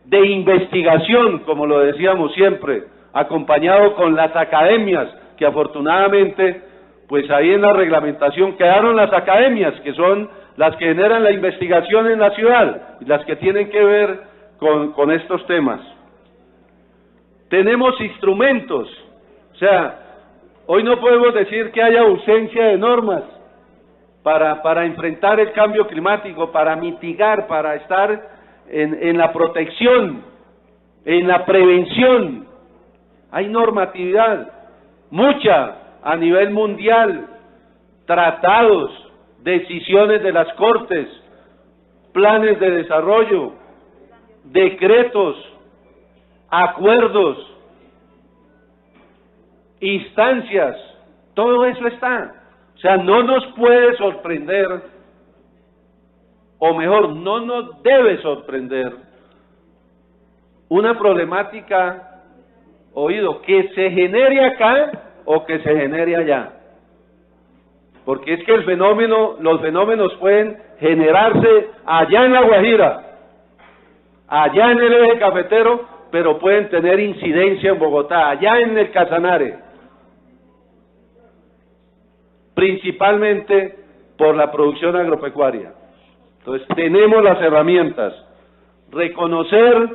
de investigación, como lo decíamos siempre, acompañado con las academias, que afortunadamente, pues ahí en la reglamentación quedaron las academias, que son las que generan la investigación en la ciudad, y las que tienen que ver con estos temas. Tenemos instrumentos, o sea, hoy no podemos decir que haya ausencia de normas para enfrentar el cambio climático, para mitigar, para estar en la protección, en la prevención. Hay normatividad, mucha, a nivel mundial, tratados, decisiones de las Cortes, planes de desarrollo, decretos, acuerdos, instancias, todo eso está. O sea, no nos puede sorprender, o mejor, no nos debe sorprender una problemática, oído, que se genere acá o que se genere allá. Porque es que los fenómenos pueden generarse allá en La Guajira, allá en el eje cafetero, pero pueden tener incidencia en Bogotá, allá en el Casanare, principalmente por la producción agropecuaria. Entonces tenemos las herramientas, reconocer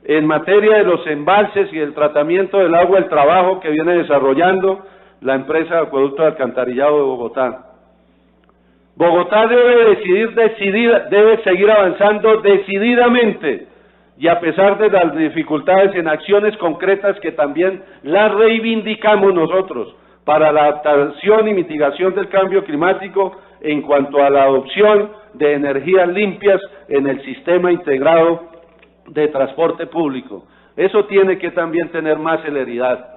en materia de los embalses y el tratamiento del agua el trabajo que viene desarrollando la empresa de acueducto de alcantarillado de Bogotá. Bogotá debe seguir avanzando decididamente y a pesar de las dificultades en acciones concretas que también las reivindicamos nosotros para la adaptación y mitigación del cambio climático en cuanto a la adopción de energías limpias en el sistema integrado de transporte público. Eso tiene que también tener más celeridad.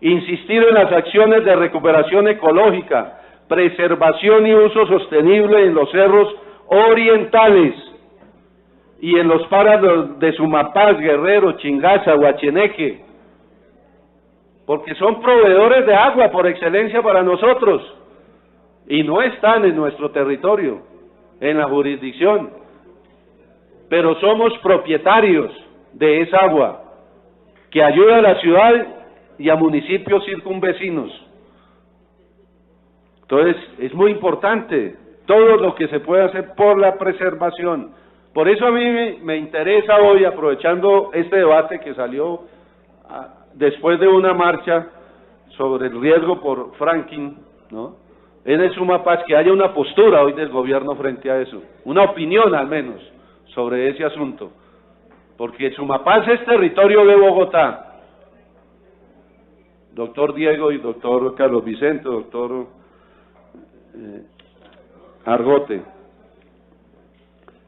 Insistir en las acciones de recuperación ecológica, preservación y uso sostenible en los cerros orientales y en los páramos de Sumapaz, Guerrero, Chingaza, Huacheneque, porque son proveedores de agua por excelencia para nosotros y no están en nuestro territorio, en la jurisdicción, pero somos propietarios de esa agua que ayuda a la ciudad y a municipios circunvecinos. Entonces, es muy importante todo lo que se puede hacer por la preservación. Por eso a mí me interesa hoy, aprovechando este debate que salió después de una marcha sobre el riesgo por fracking, ¿no?, en el Sumapaz, que haya una postura hoy del gobierno frente a eso, una opinión al menos sobre ese asunto, porque el Sumapaz es territorio de Bogotá. Doctor Diego y doctor Carlos Vicente, doctor Argote.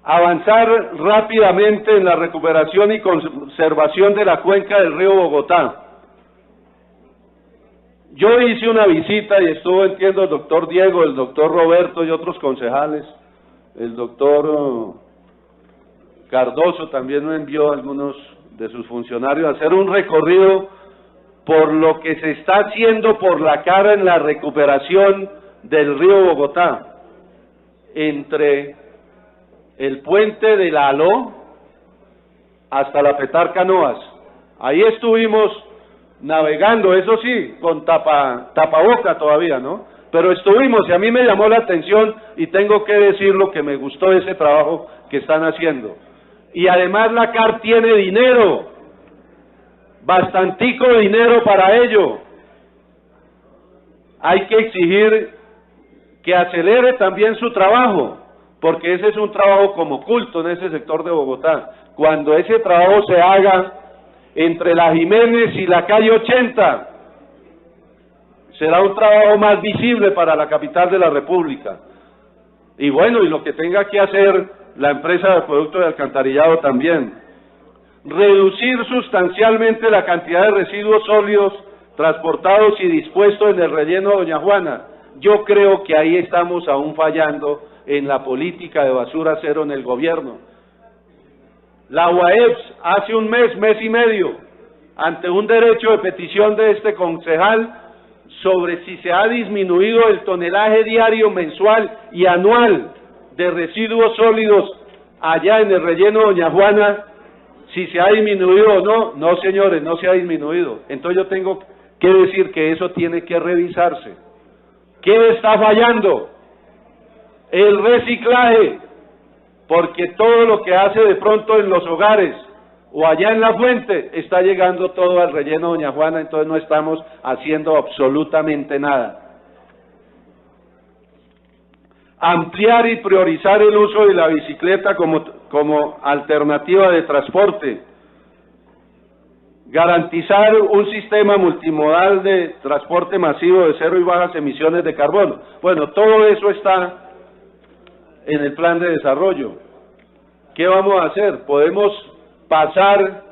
Avanzar rápidamente en la recuperación y conservación de la cuenca del río Bogotá. Yo hice una visita y estuvo, entiendo, el doctor Diego, el doctor Roberto y otros concejales, el doctor Cardoso también me envió a algunos de sus funcionarios a hacer un recorrido por lo que se está haciendo por la cara en la recuperación del río Bogotá, entre el puente de la Aló hasta la Petar Canoas. Ahí estuvimos navegando, eso sí, con tapaboca todavía, ¿no? Pero estuvimos y a mí me llamó la atención y tengo que decirlo que me gustó ese trabajo que están haciendo. Y además la CAR tiene dinero, bastantico dinero para ello. Hay que exigir que acelere también su trabajo, porque ese es un trabajo como oculto en ese sector de Bogotá. Cuando ese trabajo se haga entre la Jiménez y la calle 80, será un trabajo más visible para la capital de la República. Y bueno, y lo que tenga que hacer la empresa de acueducto de alcantarillado también. Reducir sustancialmente la cantidad de residuos sólidos transportados y dispuestos en el relleno Doña Juana. Yo creo que ahí estamos aún fallando en la política de basura cero en el gobierno. La UAEPS hace un mes y medio, ante un derecho de petición de este concejal sobre si se ha disminuido el tonelaje diario, mensual y anual de residuos sólidos allá en el relleno Doña Juana, si se ha disminuido o no. No, señores, no se ha disminuido. Entonces yo tengo que decir que eso tiene que revisarse. ¿Qué está fallando? El reciclaje, porque todo lo que hace de pronto en los hogares o allá en la fuente está llegando todo al relleno Doña Juana, entonces no estamos haciendo absolutamente nada. Ampliar y priorizar el uso de la bicicleta como alternativa de transporte. Garantizar un sistema multimodal de transporte masivo de cero y bajas emisiones de carbono. Bueno, todo eso está en el plan de desarrollo. ¿Qué vamos a hacer? Podemos pasar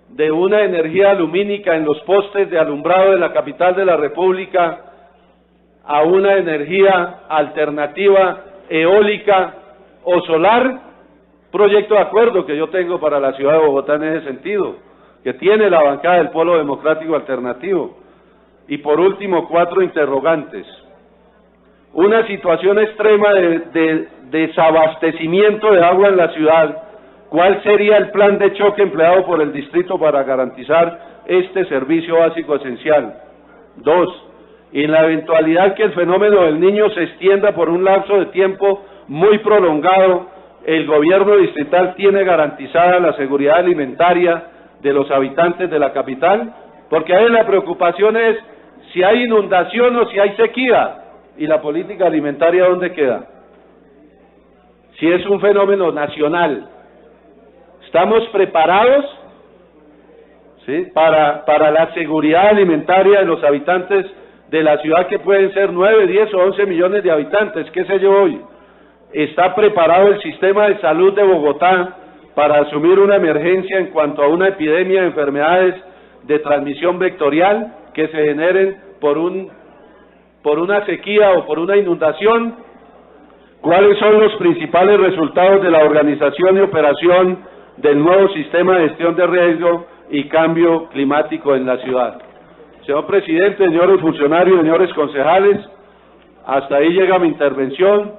de una energía lumínica en los postes de alumbrado de la capital de la República a una energía alternativa eólica o solar, proyecto de acuerdo que yo tengo para la ciudad de Bogotá en ese sentido, que tiene la bancada del Polo Democrático Alternativo. Y por último, 4 interrogantes. Una situación extrema de desabastecimiento de agua en la ciudad. ¿Cuál sería el plan de choque empleado por el distrito para garantizar este servicio básico esencial? 2. En la eventualidad que el fenómeno del Niño se extienda por un lapso de tiempo muy prolongado, ¿el gobierno distrital tiene garantizada la seguridad alimentaria de los habitantes de la capital? Porque ahí la preocupación es si hay inundación o si hay sequía. ¿Y la política alimentaria dónde queda? Si es un fenómeno nacional, ¿estamos preparados, ¿sí?, para la seguridad alimentaria de los habitantes de la ciudad, que pueden ser 9, 10 o 11 millones de habitantes, qué sé yo hoy? ¿Está preparado el sistema de salud de Bogotá para asumir una emergencia en cuanto a una epidemia de enfermedades de transmisión vectorial que se generen por una sequía o por una inundación? ¿Cuáles son los principales resultados de la organización y operación del nuevo sistema de gestión de riesgo y cambio climático en la ciudad? Señor presidente, señores funcionarios, señores concejales, hasta ahí llega mi intervención.